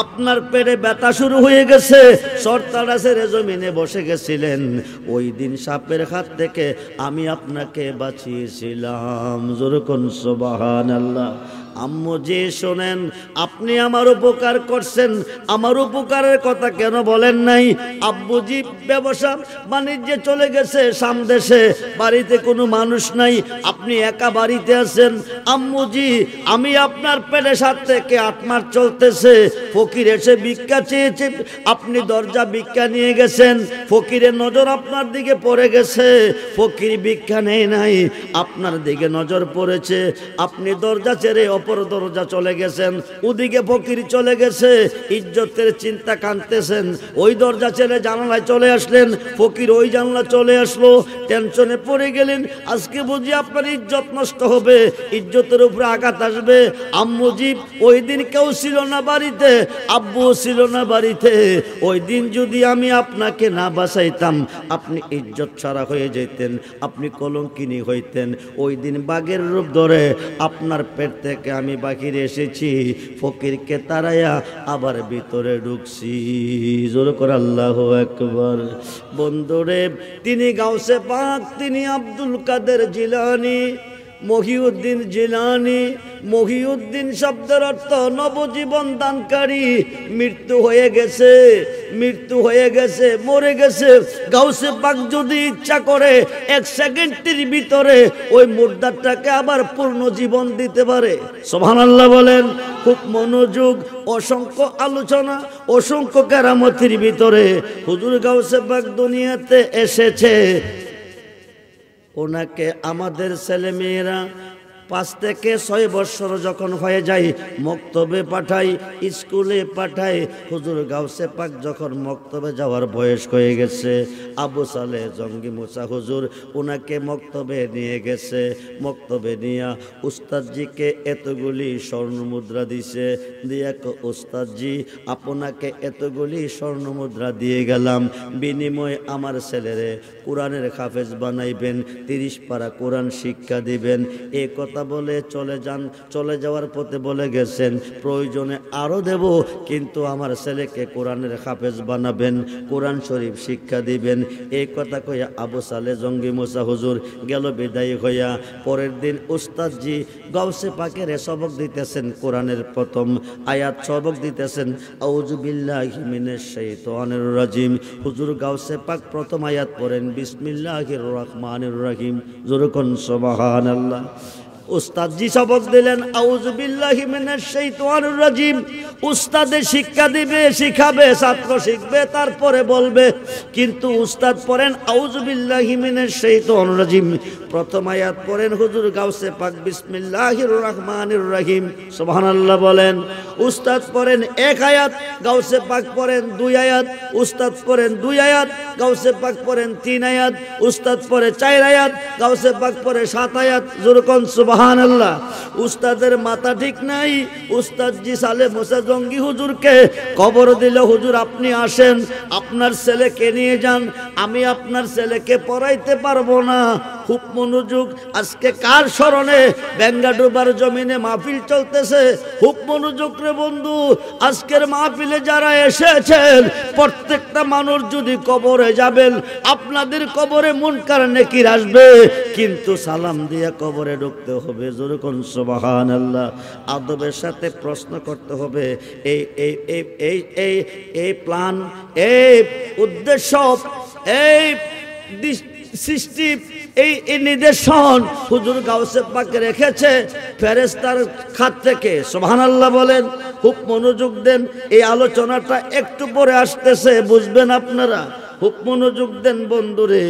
Speaker 1: আপনার পেটে ব্যথা শুরু হয়ে গেছে, সরতারা ছেড়ে জমিনে বসে গেছিলেন। ওই দিন সাপের হাত থেকে আমি আপনাকে বাঁচিয়েছিলাম। যেরকম সুবহানাল্লাহ। আম্মু জি শোনেন, আপনি আমার উপকার করছেন, আমার উপকারের কথা কেন বলেন নাই? আব্বুজি ব্যবসা বাণিজ্যে চলে গেছে সামদেশে, বাড়িতে কোনো মানুষ নাই, আপনি একা বাড়িতে আছেন। আম্মুজি আমি আপনার পেটে 7 থেকে 8 মাস চলতেছে, ফকির এসে ভিক্ষা চেয়েছে, আপনি দরজা ভিক্ষা নিয়ে গেছেন, ফকিরের নজর আপনার দিকে পড়ে গেছে, ফকির ভিক্ষা নেয় নাই, আপনার দিকে নজর পড়েছে, আপনি দরজা ছেড়ে অপর দরজা চলে গেছেন, ওদিকে ফকির চলে গেছে, ইজ্জতের চিন্তা কাঁদতেছেন, ওই দরজা ছেড়ে জানালায় চলে আসলেন, ফকির ওই জানলা চলে আসলো, টেনশনে পড়ে গেলেন, আজকে বুঝি আপনার ইজ্জত নষ্ট হবে, ইজ্জতের উপরে আঘাত আসবে। আম্মুজি ওই দিন কেউ ছিল না বাড়িতে, আব্বু ছিল না বাড়িতে, ওই দিন যদি আমি আপনাকে না বাঁচাইতাম আপনি ইজ্জত ছাড়া হয়ে যেতেন, আপনি কলঙ্কিনী হইতেন। ওই দিন বাঘের রূপ ধরে আপনার পেট থেকে আমি বাহিরে এসেছি, ফকিরকে তাড়াইয়া আবার ভিতরে ঢুকছি। জোর করে আল্লাহু আকবার। বন্ধুরে, তিনি গাউসে পাক, তিনি আব্দুল কাদের জিলানী, মহিউদ্দিন জিলানী। মহিউদ্দিন শব্দের অর্থ নবজীবন দানকারী। মৃত্যু হয়ে গেছে, মৃত্যু হয়ে গেছে, মরে গেছে। গাউসে পাক যদি ইচ্ছা করে 1 সেকেন্ডের ভিতরে ওই মুর্দাটাকে আবার পূর্ণ জীবন দিতে পারে। সুবহানাল্লাহ বলেন। খুব মনোযোগ, অসংখ্য আলোচনা, অসংখ্য কেরামতির ভিতরে হুজুর গাউসে পাক দুনিয়াতে এসেছে। ওনাকে আমাদের ছেলেমেয়েরা 5 থেকে 6 বছর যখন হয়ে যায় মক্তবে পাঠাই, স্কুলে পাঠাই। হুজুর গাউসে পাক যখন মক্তবে যাওয়ার বয়স হয়ে গেছে, আবু সালেহ জঙ্গি মুসা হুজুর ওনাকে মক্তবে নিয়ে গেছে। মক্তবে নিয়া উস্তাদজিকে এতগুলি স্বর্ণ মুদ্রা দিছে, দিয়া উস্তাদজি আপনাকে এতগুলি স্বর্ণ মুদ্রা দিয়ে গেলাম, বিনিময়ে আমার ছেলেরে কোরআনের হাফেজ বানাইবেন, 30 পারা কোরআন শিক্ষা দিবেন। এ কথা বলে চলে যান। চলে যাওয়ার পথে বলে গেছেন প্রয়োজনে আরো দেব, কিন্তু আমার ছেলেকে কোরআনের হাফেজ বানাবেন, কোরআন শরীফ শিক্ষা দিবেন। এই কথা কইয়া আবু সালেহ জঙ্গি মুসা হুজুর গেল বিদায় হইয়া। পরের দিন উস্তাদজি গাউসে পাকের সবক দিতেছেন, কোরআনের প্রথম আয়াত সবক দিতেছেন, আউযু বিল্লাহি মিনাশ শাইতানির রাজিম। হুজুর গাউসে পাক প্রথম আয়াত পড়েন, বিসমিল্লাহির রহমানির রহিম। জোরকন সুবহানাল্লাহ। উস্তাদজি সবক দিলেন, আউযু বিল্লাহি মিনাশ শাইতানির রাজিম। উস্তাদে শিক্ষা দিবে, শিখাবে, ছাত্র শিখবে, তারপরে বলবে। কিন্তু উস্তাদ পড়েন আউযু বিল্লাহি মিনাশ শাইতানির রাজিম, প্রথম আয়াত পড়েন হুজুর গাউসে পাক বিসমিল্লাহির রহমানির রহিম। সুবহানাল্লাহ বলেন। উস্তাদ পড়েন 1 আয়াত, গাউসে পাক পড়েন 2 আয়াত, উস্তাদ পড়েন 2 আয়াত, গাউসে পাক পড়েন 3 আয়াত, উস্তাদ পড়ে 4 আয়াত, গাউসে পাক পড়ে 7 আয়াত। জোরকন সুবহানাল্লাহ। উস্তাদের মাথা ঠিক নাই। উস্তাদজি সালেহ মুসা জঙ্গি হুজুরকে খবর দিল, হুজুর আপনি আসেন, আপনার ছেলেকে নিয়ে যান, আমি আপনার ছেলেকে পড়াইতে পারবো না। খুব মনোযোগ। আজকে কার স্মরণে বেঙ্গাডুবার জমিনে মাহফিল চলতেছে? খুব মনোযোগ রে বন্ধু। আজকের মাহফিলে যারা এসেছেন প্রত্যেকটা মানুষ যদি কবরে যাবেন, আপনাদের কবরে মুনকার নেকির আসবে, কিন্তু সালাম দিয়ে কবরে ঢুকতে হবে। যেরকম সুবহানাল্লাহ। আদবের সাথে প্রশ্ন করতে হবে। এই এই এই এই এই এই প্ল্যান, এই উদ্দেশ্য, এই সৃষ্টি, এই নির্দেশন হুজুর গাউসে পাক রেখেছে ফেরেশতার খাত থেকে। সুবহানাল্লাহ বলেন। খুব মনোযোগ দেন, এই আলোচনাটা একটু পরে আসতেছে, বুঝবেন আপনারা। খুব মনোযোগ দেন বন্ধুরে।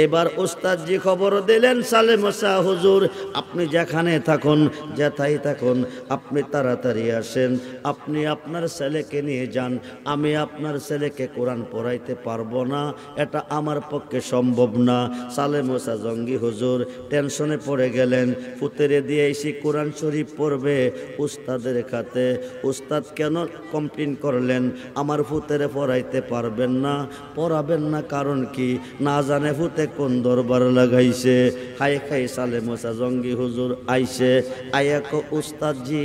Speaker 1: এবার ওস্তাদজি খবর দিলেন, সালেহ মুসা হুজুর আপনি যেখানে থাকুন, যেথায় থাকুন, আপনি তাড়াতাড়ি আসেন, আপনি আপনার ছেলেকে নিয়ে যান। আমি আপনার ছেলেকে কোরআন পড়াইতে পারবো না, এটা আমার পক্ষে সম্ভব না। সালেহ মুসা জঙ্গি হুজুর টেনশনে পড়ে গেলেন, ফুতেরে দিয়ে এসে কোরআন শরীফ পড়বে উস্তাদের খাতে। উস্তাদ কেন কমপ্লেন করলেন, আমার ফুতেরে পড়াইতে পারবেন না? পড়াবেন পড়াবেন না, কারণ কি না জানে ফুতে কোন দরবার লাগাইছে। হাই খাই সালে মোসা জঙ্গি হুজুর আইছে, আয়াক উস্তাদ জি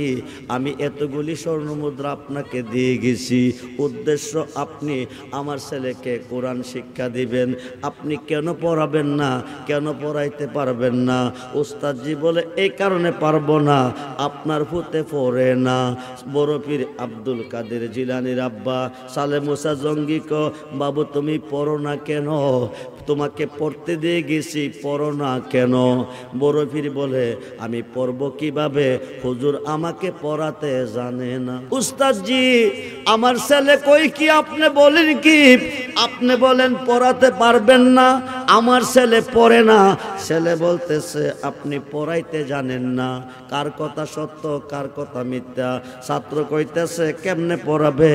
Speaker 1: আমি এতগুলি স্বর্ণ মুদ্রা আপনাকে দিয়ে গেছি, উদ্দেশ্য আপনি আমার ছেলেকে কোরআন শিক্ষা দিবেন, আপনি কেন পড়াবেন না, কেন পড়াইতে পারবেন না? উস্তাদ জি বলে এই কারণে পারবো না, আপনার ফুতে পড়ে না। বড় পীর আব্দুল কাদের জিলানীর আব্বা সালে মুসা জঙ্গি কো বাবু তুমি পড়ো না কেন, তোমাকে পড়তে দিয়ে গেছি, পড়ো না কেন? বড় পীর বলে আমি পড়বো কিভাবে, হুজুর আমাকে পড়াতে জানে না। উস্তাদ জি আমার ছেলে কই কি আপনি বলেন কি, আপনি বলেন পড়াতে পারবেন না, আমার ছেলে পড়ে না। ছেলে বলতেছে আপনি পড়াইতে জানেন না, কার কথা সত্য কার কথা মিথ্যা? ছাত্র কইতেছে কেমনে পড়াবে,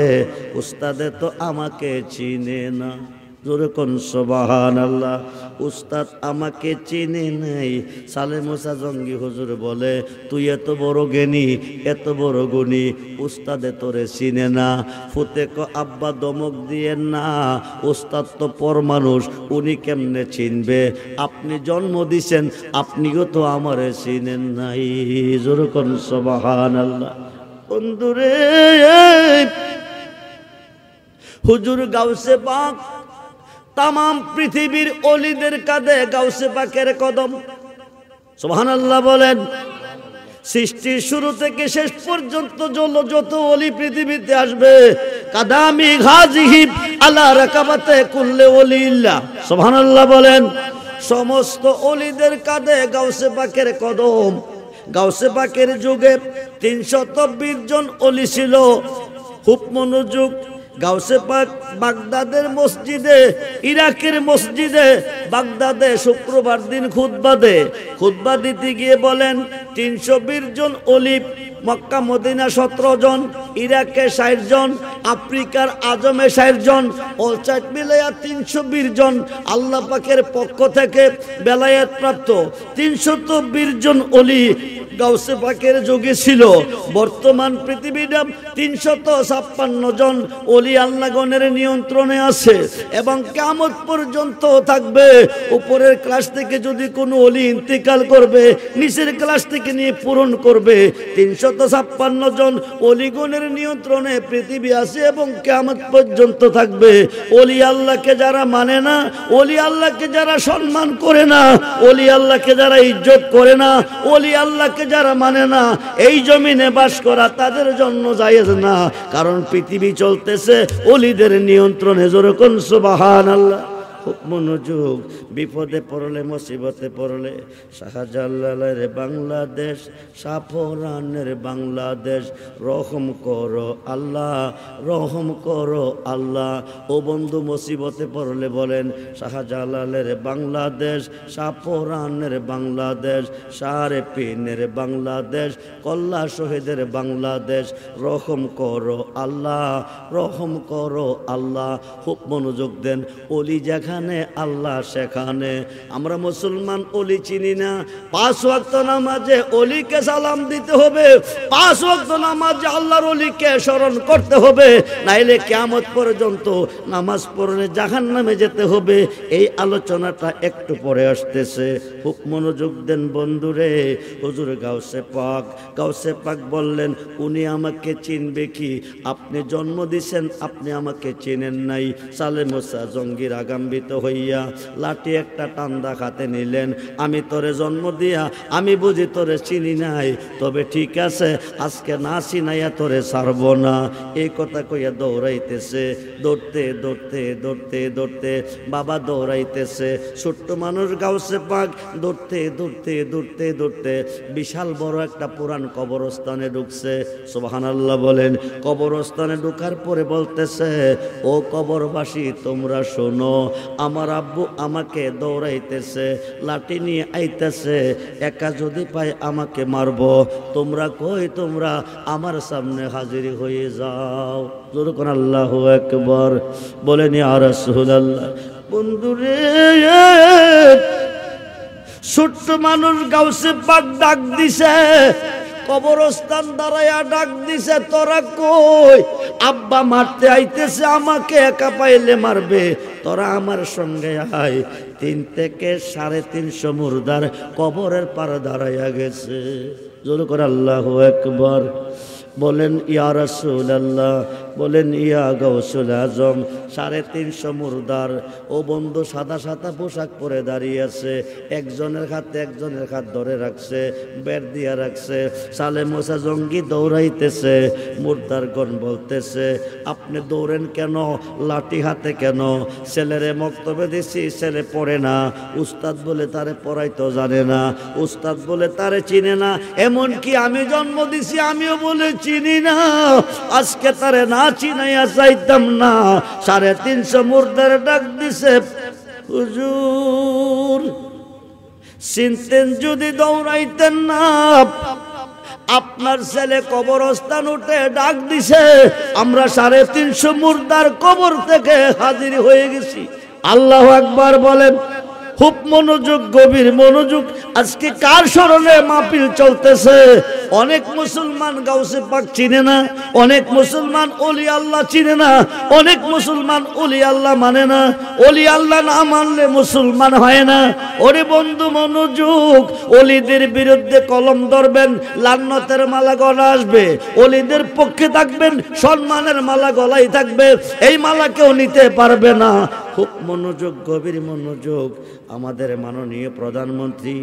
Speaker 1: উস্তাদে তো আমাকে চিনে না। জোরে কোন সুবহানাল্লাহ। উস্তাদ আমাকে চিনে নাই। সালে মুসা জঙ্গি হুজুর বলে তুই এত বড় জ্ঞানী, এত বড় গুণী, উস্তাদে তোরে চিনে না। ফুতে কো আব্বা দমক দিয়ে না, উস্তাদ তো পর মানুষ, উনি কেমনে চিনবে? আপনি জন্ম দিছেন, আপনিও তো আমারে চিনেন নাই। জোরে কোন সুবহানাল্লাহ। বন্ধুরে হুজুর গাউসে পাক তাম পৃথিবীর অলিদের কাঁধে গাউসে পাকের কদম। সুবহানাল্লাহ বলেন। সৃষ্টির শুরু থেকে শেষ পর্যন্ত যত অলি পৃথিবীতে আসবে, কাদামি ঘাজিহি আলা রাকাবাতে কুল্লে ওলিল্লাহ। সুবহানাল্লাহ বলেন। সমস্ত অলিদের কাঁধে গাউসে পাকের কদম। গাউসে পাকের যুগে 320 জন অলি ছিল। খুব মনোযোগ। গাউসে পাক বাগদাদের মসজিদে, ইরাকের মসজিদে বাগদাদে শুক্রবার দিন খুতবা দিতে গিয়ে বলেন 320 জন অলি, মক্কা মদিনা 17 জন, ইরাকে 60 জন, আফ্রিকার আজমে 60 জন, অলচাট মিলাইয়া 320 জন আল্লাহ পাকের পক্ষ থেকে বেলায়েত প্রাপ্ত 320 জন অলি গাউসে পাকের যুগে ছিল। বর্তমান পৃথিবীটা 356 জন অলি আল্লাহগণের নিয়ন্ত্রণে আছে এবং কিয়ামত পর্যন্ত থাকবে। উপরের ক্লাস থেকে যদি কোনো অলি ইন্তেকাল করবে, নিচের ক্লাস থেকে নিয়ে পূরণ করবে। 356 জন অলিগণের নিয়ন্ত্রণে পৃথিবী আছে এবং কিয়ামত পর্যন্ত থাকবে। অলি আল্লাহকে যারা মানে না, অলি আল্লাহকে যারা সম্মান করে না, অলি আল্লাহকে যারা ইজ্জত করে না, অলি আল্লাহকে যারা মানে না, এই জমিনে বাস করা তাদের জন্য জায়েজ না, কারণ পৃথিবী চলতেছে অলিদের নিয়ন্ত্রণে। জোরে কোন সুবহানাল্লাহ। খুব মনোযোগ। বিপদে পড়লে, মুসিবতে পড়লে, শাহজালালের বাংলাদেশ, সাফরানের বাংলাদেশ, রহম করো আল্লাহ, রহম করো আল্লাহ। ও বন্ধু মুসিবতে পড়লে বলেন শাহজালালের বাংলাদেশ, সাফরানের বাংলাদেশ, সারে পিনের বাংলাদেশ, কল্লা শহীদের বাংলাদেশ, রহম করো আল্লাহ, রহম করো আল্লাহ। খুব মনোযোগ দেন। অলি যেখানে আল্লাহ সেখানে। আমরা মুসলমান অলি চিনি না। 5 ওয়াক্ত নামাজে অলিকে সালাম দিতে হবে, 5 ওয়াক্ত নামাজে আল্লাহর অলিকে স্মরণ করতে হবে, নাইলে কিয়ামত পর্যন্ত নামাজ পড়লে জাহান্নামে যেতে হবে। এই আলোচনাটা একটু পরে আসতেছে, খুব মনোযোগ দেন বন্ধুরে। হুজুর গাউসে পাক বললেন উনি আমাকে চিনবে কি? আপনি জন্ম দিছেন, আপনি আমাকে চিনেন নাই। সালে মুসা জঙ্গির আগাম্বিত হইয়া লাঠি একটা টান্দা খাতে নিলেন। আমি তোরে জন্ম দিয়া আমি বুঝি তোরে চিনি নাই, তবে ঠিক আছে আজকে না চিনাইয়া তোরে ছাড়ব না। এই কথা কইয়া দৌড়াইতেছে। দৌড়তে বাবা দৌড়াইতেছে। ছোট্ট মানুষ গাউসে পাক দৌড়তে বিশাল বড় একটা পুরান কবরস্থানে ঢুকছে। সুবহানাল্লাহ বলেন। কবরস্থানে ঢুকার পরে বলতেছে ও কবরবাসী তোমরা শোনো, আমার আব্বু আমাকে দৌড়াইতেছে, লাঠি নিয়ে আইতেছে, একা যদি পাই আমাকে মারব। তোমরা কই? তোমরা আমার সামনে হাজির হয়ে যাও। জোরে কোন আল্লাহু আকবার। বলেন ইয়া রাসূলুল্লাহ। বন্ধুরে ছোট্ট মানুষ গাউসে পাক ডাক দিছে, কবরস্থান দাঁড়াইয়া ডাক দিছে তোরা কই? আব্বা মারতে আইতেছে, আমাকে একা পাইলে মারবে, তোরা আমার সঙ্গে আয়। 3 থেকে 350 মুর্দার কবরের পার দাঁড়াইয়া গেছে। জোর করে আল্লাহু আকবার বলেন। ইয়া রাসূলুল্লাহ বলেন, ইয়া গাউসুল আজম। 350 মুর্দার। ও বন্ধু সাদা সাদা পোশাক পরে দাঁড়িয়ে আছে, একজনের হাত ধরে রাখছে, বের দিয়া রাখছে। সালে মোসা জঙ্গি দৌড়াইতেছে, মুর্দারগণ বলতেছে আপনি দৌড়েন কেন, লাঠি হাতে কেন? ছেলেরে মক্তবে দিছি, ছেলে পড়ে না, উস্তাদ বলে তারে পড়াইতো জানে না, উস্তাদ বলে তারে চিনে না, এমনকি আমি জন্ম দিছি আমিও বলে চিনি না, আজকে তারে না চিনাইয়া চাইতাম না। 350 মুর্দার ডাক দিছে, হুজুর চিনতেন যদি দৌড়াইতেন না। আপনার ছেলে কবরস্থান উঠে ডাক দিছে, আমরা 350 মুর্দার কবর থেকে হাজির হয়ে গেছি। আল্লাহু আকবার বলেন। খুব মনোযোগ, গভীর মনোযোগ। আজকে কার স্মরণে মাহফিল চলতেছে? অনেক মুসলমান গাউসে পাক চিনে না, অনেক মুসলমান ওলি আল্লাহ চিনে না, অনেক মুসলমান ওলি আল্লাহ মানে না। ওলি আল্লাহ না মানলে মুসলমান হয় না। ওরে বন্ধু মনোযোগ, ওলিদের বিরুদ্ধে কলম ধরবেন, লান্নতের মালা গলা আসবে। ওলিদের পক্ষে থাকবেন, সম্মানের মালা গলাই থাকবে। এই মালা কেউ নিতে পারবে না। খুব মনোযোগ, গভীর মনোযোগ। আমাদের মাননীয় প্রধানমন্ত্রী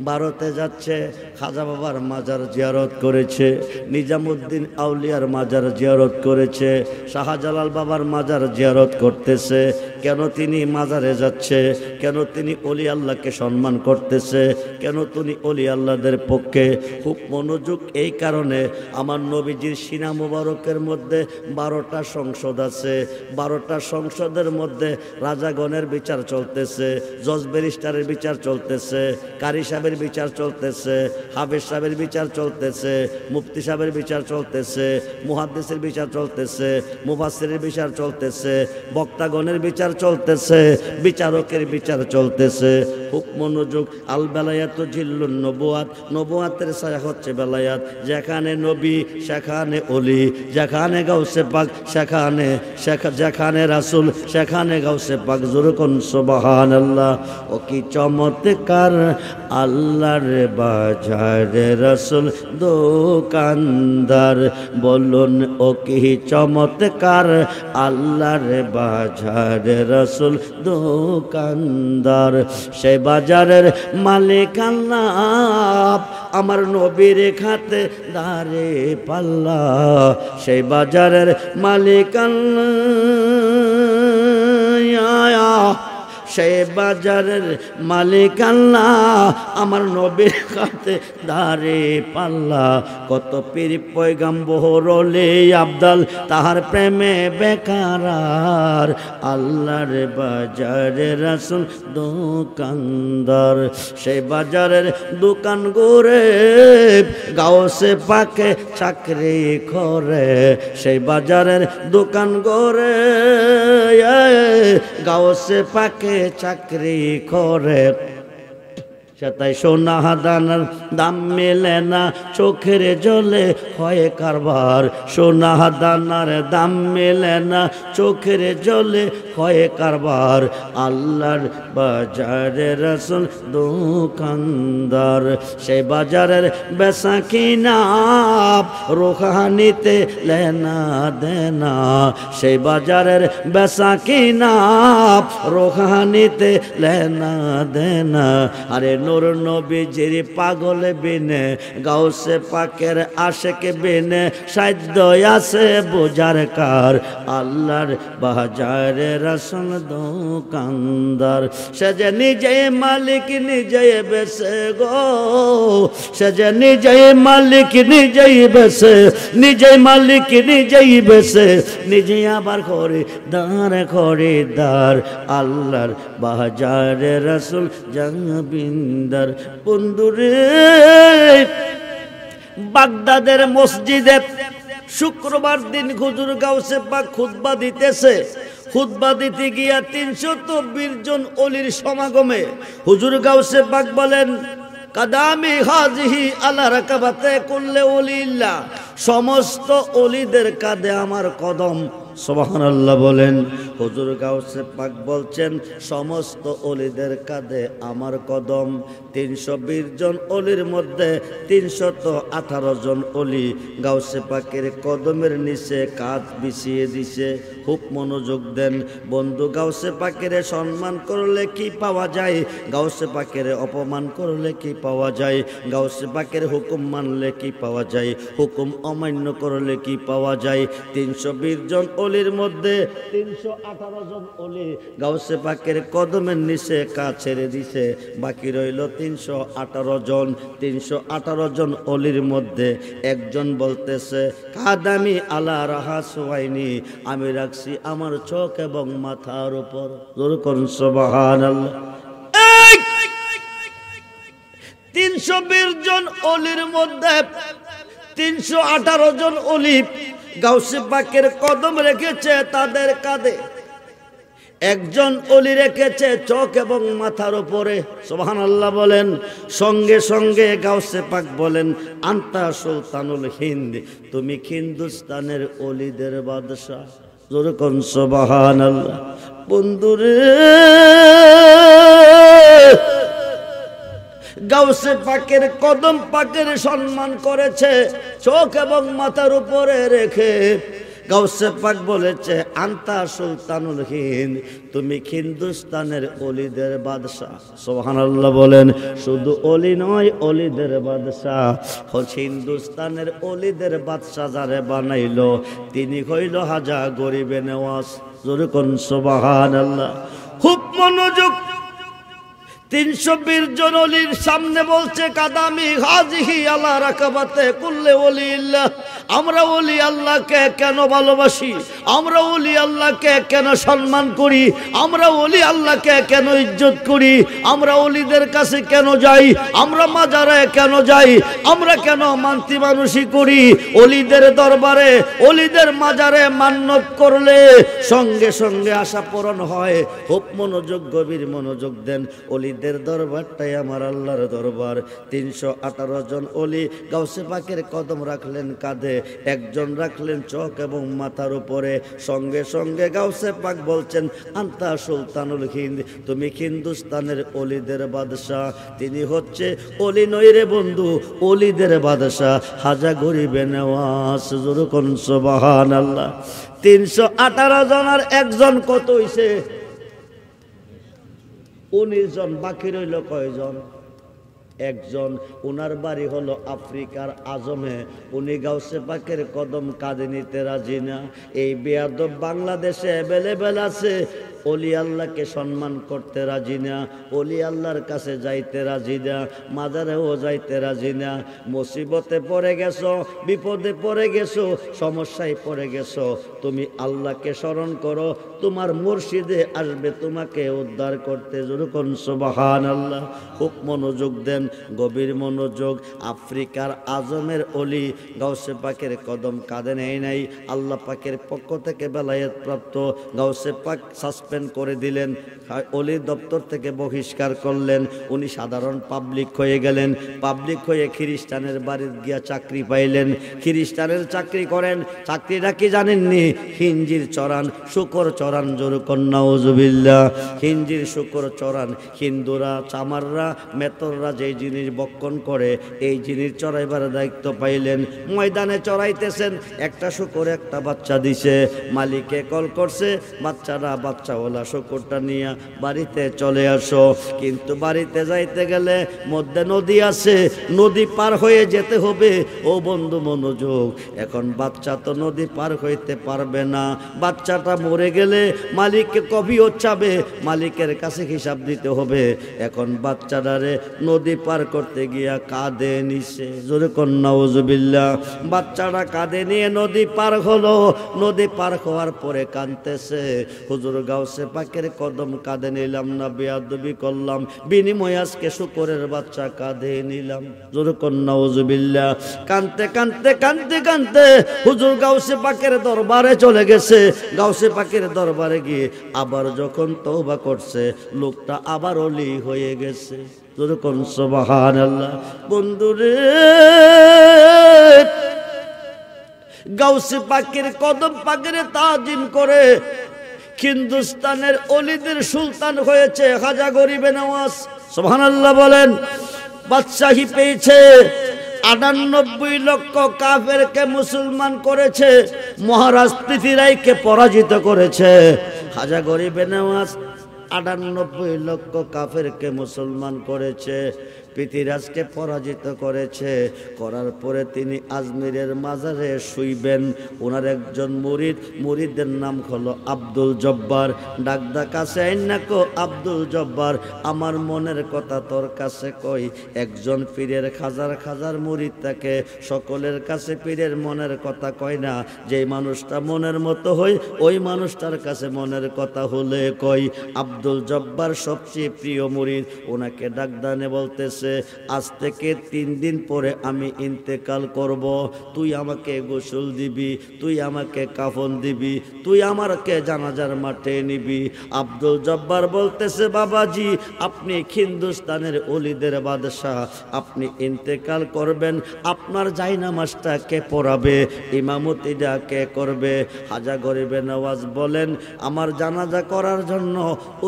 Speaker 1: ভারতে যাচ্ছে, খাজা বাবার মাজার জিয়ারত করেছে, নিজামুদ্দিন আউলিয়ার মাজার জিয়ারত করেছে, শাহজালাল বাবার মাজার জিয়ারত করতেছে। কেন তিনি মাজারে যাচ্ছে? কেন তিনি অলি আল্লাহকে সম্মান করতেছে? কেন তিনি অলি আল্লাহদের পক্ষে? খুব মনোযোগ। এই কারণে আমার নবীজির সিনা মুবারকের মধ্যে 12টা সংসদ আছে। 12টা সংসদের মধ্যে রাজাগণের বিচার চলতেছে, জজ ব্যারিস্টারের বিচার চলতেছে, কারি সাহেবের বিচার চলতেছে, হাফেজ সাহেবের বিচার চলতেছে, মুফতি সাহেবের বিচার চলতেছে, মুহাদ্দিসের বিচার চলতেছে, মুফাসসিরের বিচার চলতেছে, বক্তাগণের বিচার চলতেছে, বিচারকের বিচার চলতেছে। খুব মনোযোগ। আল বেলায়াত জিল্লুন নবুয়াত, নবুয়াতের ছায়া হচ্ছে বেলায়াত। যেখানে নবী সেখানে অলি, যেখানে গাউসে পাক সেখানে যেখানে রাসূল সেখানে গাউসে পাক। জোরকন সুবহানাল্লাহ। ও কি চমৎকার আল্লাহর বাজারে রাসূল দোকানদার, বলুন ও কি চমৎকার আল্লাহর বাজারে রাসূল দোকানদার। সে বাজারের মালিক আল্লাহ, আমার নবীর খাতে দারে পাল্লা। সেই বাজারের মালিক আল্লাহ, সেই বাজারের মালিক আল্লাহ, আমার নবীর কাছে দারে পাল্লা। কত পীর পয়গম্বর ওলি আবদাল তাহার প্রেমে বেকারার, আল্লাহর বাজারে রাসূল দোকানদার। সেই বাজারের দোকান ঘুরে গাউসে পাকে চাকরি করে, সেই বাজারের দোকান ঘুরে গাউসে পাকে চাকরি করে। সেটাই সোনা দানার দাম মেলে না, চোখের জলে হয় কারবার। সোনা দানার দাম মেলে না, চোখের জলে হয় কারবার। আল্লাহর বাজারে রাসূল দোকানদার। সেই বাজারের বেচা কিনা রোহানিতে লেনা দেনা, সেই বাজারের বেচা কিনা রোহানিতে লেনা দেনা। আরে নূর নবীজির পাগল বিনে, গাউসে পাকের আশেক বিনে, সাধ্য আছে বোঝার কার। আল্লাহর বাজারে রাসূল দোকানদার। সে যে নিজে মালিক নিজে বেছে গো, সে যে নিজে মালিক নিজেই বেছে, নিজে মালিক নিজেই বেছে, নিজে আবার খরিদার। আল্লাহর বাজারে রাসূল জাবিন্দার। বন্ধুরে, বাগদাদের মসজিদে শুক্রবার দিন হুজুর গাউসে পাক খুতবা দিতেছে। খুতবা দিতে গিয়া 320 জন ওলির সমাগমে হুজুর গাউসে পাক বলেন, কাদামি হাজিহি আলা রাকাবাতে কুল্লে ওলিল্লাহ, সমস্ত ওলিদের কাঁধে আমার কদম। সুবহানাল্লাহ বলেন। হুজুর গাউসে পাক বলছেন সমস্ত ওলিদের কাঁধে আমার কদম। 320 জন ওলির মধ্যে 318 জন ওলি গাউসে পাকের কদমের নিচে কাঁধ বিছিয়ে দিছে। খুব মনোযোগ দেন বন্ধু, গাউসে পাকের সম্মান করলে কি পাওয়া যায়, গাউসে পাকের অপমান করলে কি পাওয়া যায়, গাউসে পাকের হুকুম মানলে কি পাওয়া যায়, হুকুম অমান্য করলে কি পাওয়া যায়। 320 জন ওলির মধ্যে 318 জন ওলি গাউসে পাকের কদমের নিচে কাজ ছেড়ে দিছে, বাকি রইল 318 জন। 318 জন ওলির মধ্যে একজন বলতেছে কাদামি আলা রাহা সুয়াইনি, আমি রাখছি আমার চোখ এবং মাথার উপর। জোরে করুন সুবহানাল্লাহ। 320 জন ওলির মধ্যে 318 জন ওলি গাউসে পাকের কদম রেখেছে তাদের কাঁধে, একজন ওলি রেখেছে চোখ এবং মাথার উপরে। সুবহানাল্লাহ বলেন। সঙ্গে সঙ্গে গাউসে পাক বলেন আন্তা সুলতানুল হিন্দ, তুমি হিন্দুস্তানের ওলিদের বাদশা। জোরে কোন সুবহানাল্লাহ। বন্ধুরে, গাউসে পাকের কদম পাকের সম্মান করেছে চোখ এবং মাথার উপরে রেখে। গাউসে পাক বলেছে আন্তা সুলতানুল হিন্দ, তুমি হিন্দুস্তানের ওলিদের বাদশা। সুবহানাল্লাহ বলেন। শুধু ওলি নয়, ওলিদের বাদশা। হিন্দুস্তানের ওলিদের বাদশা যারে বানাইলো তিনি হইল হাজা গরিবে নেওয়াজ। জোরে কোন সুবহানাল্লাহ। খুব মনোযোগ। 320 জন ওলির সামনে বলছে কাদামি হাজিহি আলা রাকাবাতে কুল্লে ওলিল্লাহ। আমরা ওলি আল্লাহকে কেন ভালোবাসি, আমরা ওলি আল্লাহকে কেন সম্মান করি, আমরা ওলি আল্লাহকে কেন ইজ্জত করি, আমরা ওলিদের কাছে কেন যাই, আমরা মাজারে কেন যাই, আমরা কেন মানতি মানুষই করি। ওলিদের দরবারে ওলিদের মাজারে মান্নত করলে সঙ্গে সঙ্গে আশা পূরণ হয়। খুব মনোযোগ, গভীর মনোযোগ দেন। ওলিদের দরবারটাই আমার আল্লাহর দরবার। 318 জন ওলি গাউসে পাকের কদম রাখলেন কাঁধে, একজন রাখলেন চোখ এবং মাথার উপরে। সঙ্গে সঙ্গে গাউসে পাক বলছেন আন্তা সুলতানুল হিন্দ, তুমি হিন্দুস্তানের ওলিদের বাদশা। তিনি হচ্ছে ওলি নয় রে বন্ধু, ওলিদের বাদশা, হাজা গরিবে নেওয়াজ। জোরে কোন সুবহানাল্লাহ। 318 জন আর একজন কত হইছে? 19 জন। বাকি রইল কয়জন? একজন। উনার বাড়ি হলো আফ্রিকার আজমে। উনি গাউসে পাকের কদম কাঁধে নিতে রাজি না। এই বেয়াদব বাংলাদেশে অ্যাভেলেবেল আছে। ওলি আল্লাহকে সম্মান করতে রাজি না, ওলি আল্লাহর কাছে যাইতে রাজি না, মাজারেও যাইতে রাজি না। মুসিবতে পড়ে গেছো, বিপদে পড়ে গেছো, সমস্যায় পড়ে গেছো, তুমি আল্লাহকে স্মরণ করো, তোমার মুর্শিদে আসবে তোমাকে উদ্ধার করতে। যেরকম সুবহানাল্লাহ। খুব মনোযোগ দেন, গভীর মনোযোগ। আফ্রিকার আজমের ওলি গাউসে পাকের কদম কাঁধে নেয় নাই, আল্লাহ পাকের পক্ষ থেকে বেলায়েত প্রাপ্ত। গাউসে পাক সাসপেন্ড করে দিলেন, ওলি দপ্তর থেকে বহিষ্কার করলেন। উনি সাধারণ পাবলিক হয়ে গেলেন। পাবলিক হয়ে খ্রিস্টানের বাড়িতে গিয়া চাকরি পাইলেন। খ্রিস্টানের চাকরি করেন। চাকরিটা কি জানেননি? হিঞ্জির চড়ান, শুকর চড়ান। জোরকন নাউজুবিল্লাহ। হিঞ্জির শুকর চড়ান। হিন্দুরা, চামাররা, মেতররা যেই জিনিস বক্ষণ করে এই জিনিস চড়াইবার দায়িত্ব পাইলেন। ময়দানে চড়াইতেছেন, একটা শুকর একটা বাচ্চা দিছে। মালিকে কল করছে, বাচ্চাওয়ালা শুকরটা নিয়ে বাড়িতে চলে আসো। কিন্তু বাড়িতে যাইতে গেলে মধ্যে নদী আছে, নদী পার হয়ে যেতে হবে। ও বন্ধু মনোযোগ, এখন বাচ্চা তো নদী পার হইতে পারবে না। বাচ্চাটা মরে গেলে মালিককে কবি হচ্ছাবে, মালিকের কাছে হিসাব দিতে হবে। এখন বাচ্চাটারে নদী পার করতে গিয়া কাঁধে নিছে। জোরে কোন নাউজুবিল্লাহ। বাচ্চাটা কাঁধে নিয়ে নদী পার হলো। নদী পার হওয়ার পরে কাঁদতেছে, হুজুর গাউসে পাকের কদম কাঁধে নিলাম না, বেয়াদবি করলাম, বিনিময়ে আজকে শুকরের বাচ্চা কাঁধে নিলাম। জোরে কোন নাউজুবিল্লাহ। কাঁদতে কাঁদতে কাঁদতে কাঁদতে হুজুর গাউসে পাকের দরবারে চলে গেছে। গাউসে পাকের দরবারে গিয়ে আবার যখন তওবা করছে, লোকটা আবার ওলি হয়ে গেছে। জোরে কোন সুবহানাল্লাহ। বন্ধুরে, গাউসে পাকের কদম পাকের তাজিম করে হিন্দুস্তানের অলিদের সুলতান হয়েছে খাজা গরিবে নওয়াজ। সুবহানাল্লাহ বলেন। বাদশাহী পেয়েছে, ৯৮ লক্ষ কাফেরকে মুসলমান করেছে, মহারাজ পৃথ্বীরায়কে পরাজিত করেছে। খাজা গরিবে নওয়াজ ৯৮ লক্ষ কাফেরকে মুসলমান করেছে, পৃথ্বীরাজকে পরাজিত করেছে। করার পরে তিনি আজমিরের মাজারে শুইবেন। ওনার একজন মুরিদের নাম হলো আব্দুল জব্বার। ডাকদা কাছে আইনাকো আব্দুল জব্বার, আমার মনের কথা তোর কাছে কই। একজন পীরের হাজার মুরিদ থাকে, সকলের কাছে পীরের মনের কথা কয় না। যেই মানুষটা মনের মতো হয় ওই মানুষটার কাছে মনের কথা হলে কই। আব্দুল জব্বার সবচেয়ে প্রিয় মুরিদ। ওনাকে ডাকদানে বলতেছে, আজ থেকে ৩ দিন পরে আমি ইন্তেকাল করব, তুই আমাকে গোসল দিবি, তুই আমাকে কাফন দিবি, তুই আমাকে জানাজার মাঠে নিবি। আব্দুল জব্বার বলতেছে, বাবাজি আপনি হিন্দুস্তানের ওলিদের বাদশাহ, আপনি ইন্তেকাল করবেন, আপনার জায়নামাজটা কে পড়াবে, ইমামতিটা কে করবে? খাজা গরিবে নওয়াজ বলেন, আমার জানাজা করার জন্য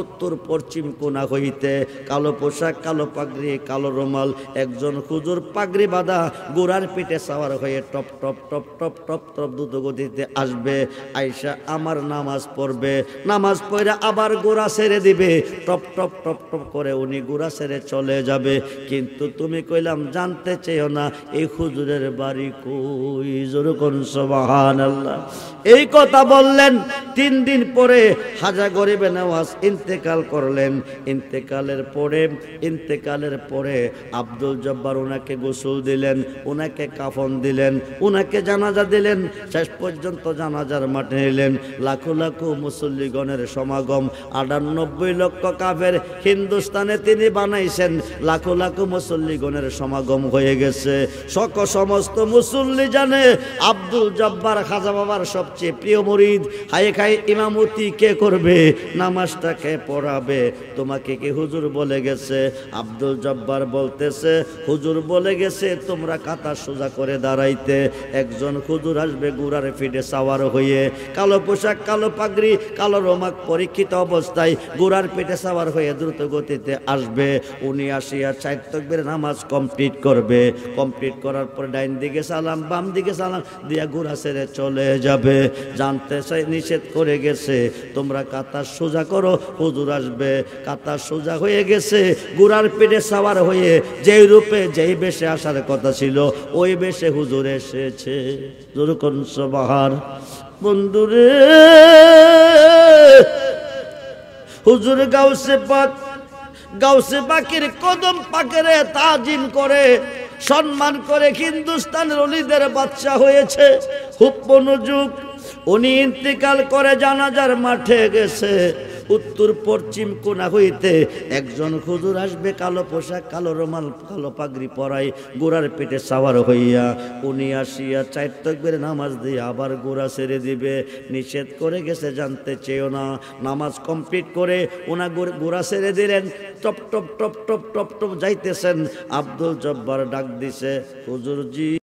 Speaker 1: উত্তর পশ্চিম কোণা হইতে কালো পোশাক, কালো পাগড়ি, কালো রুমাল একজন হুজুর পাগড়ি বাঁধা গোড়ার পিঠে সাওয়ার হয়ে top top top top top top দ্রুত গতিতে আসবে। আয়সা আমার নামাজ পড়বে, নামাজ পড়ে আবার গোড়া ছেড়ে দিবে, টপ টপ টপ টপ করে উনি গোড়া ছেড়ে চলে যাবে। কিন্তু তুমি কইলাম জানতে চেয়েও না এই হুজুরের বাড়ি কই। জোরে কোন সুবহানাল্লাহ। এই কথা বললেন। ৩ দিন পরে খাজা গরিবে নওয়াজ ইন্তেকাল করলেন। ইন্তেকালের পরে আব্দুল জব্বার ওনাকে গোসল দিলেন, ওনাকে কাফন দিলেন, ওনাকে জানাজা দিলেন। শেষ পর্যন্ত জানাজার মাঠে নিলেন। লাখো লাখো মুসল্লিগণের সমাগম। ৯৮ লক্ষ কাফের হিন্দুস্তানে তিনি বানাইছেন, লাখো লাখো মুসল্লিগণের সমাগম হয়ে গেছে। সমস্ত মুসল্লি জানে আব্দুল জব্বার খাজা বাবার সবচেয়ে প্রিয় মুরিদ। হায় খায় ইমামতি কে করবে, নামাজটা কে পড়াবে? তোমাকে কি হুজুর বলে গেছে? আব্দুল জব্বার বলতেছে, হুজুর বলে গেছে তোমরা কাতার সোজা করে দাঁড়াইতে। একজন হুজুর আসবে গুড়ার ফিডে সাওয়ার হয়ে, কালো পোশাক, কালো পাগড়ি, কালো রোমাক পরীক্ষিত অবস্থায় গুড়ার পিঠে সাওয়ার হয়ে দ্রুত গতিতে আসবে। উনি আসিয়া ৪ তাকবীর নামাজ কমপ্লিট করবে। কমপ্লিট করার পর ডাইন দিকে সালাম, বাম দিকে সালাম দিয়া গুড়া ছেড়ে চলে যাবে। জানতে চাই নিষেধ করে গেছে, তোমরা কাতার সোজা করো, হুজুর আসবে। কাতার সোজা হয়ে গেছে, গুড়ার পিঠে সাওয়ার হয়ে যেই রূপে যেই বেশে আসার কথা ছিল ওই বেশে হুজুর এসেছে। জোরে কোন সুবহান। বন্ধুরে, হুজুর গাউসে পাকের কদম পাকের তাজিম করে সম্মান করে হিন্দুস্তানের ওলিদের বাদশা হয়েছে। খুব মনোযোগ। উনি ইন্তেকাল করে জানাজার মাঠে গেছে। উত্তর পশ্চিম কোণা হইতে একজন হুজুর আসবে, কালো পোশাক, কালো রুমাল, কালো পাগড়ি পরাই গোড়ার পেটে সাওয়ার হইয়া। উনি আসিয়া ৪ তাকবীর নামাজ দিয়ে আবার গোড়া ছেড়ে দিবে। নিষেধ করে গেছে, জানতে চেয়েও না। নামাজ কমপ্লিট করে ওনা গোড়া ছেড়ে দিলেন। Top top top top top top যাইতেছেন। আব্দুল জব্বার ডাক দিছে, হুজুর জি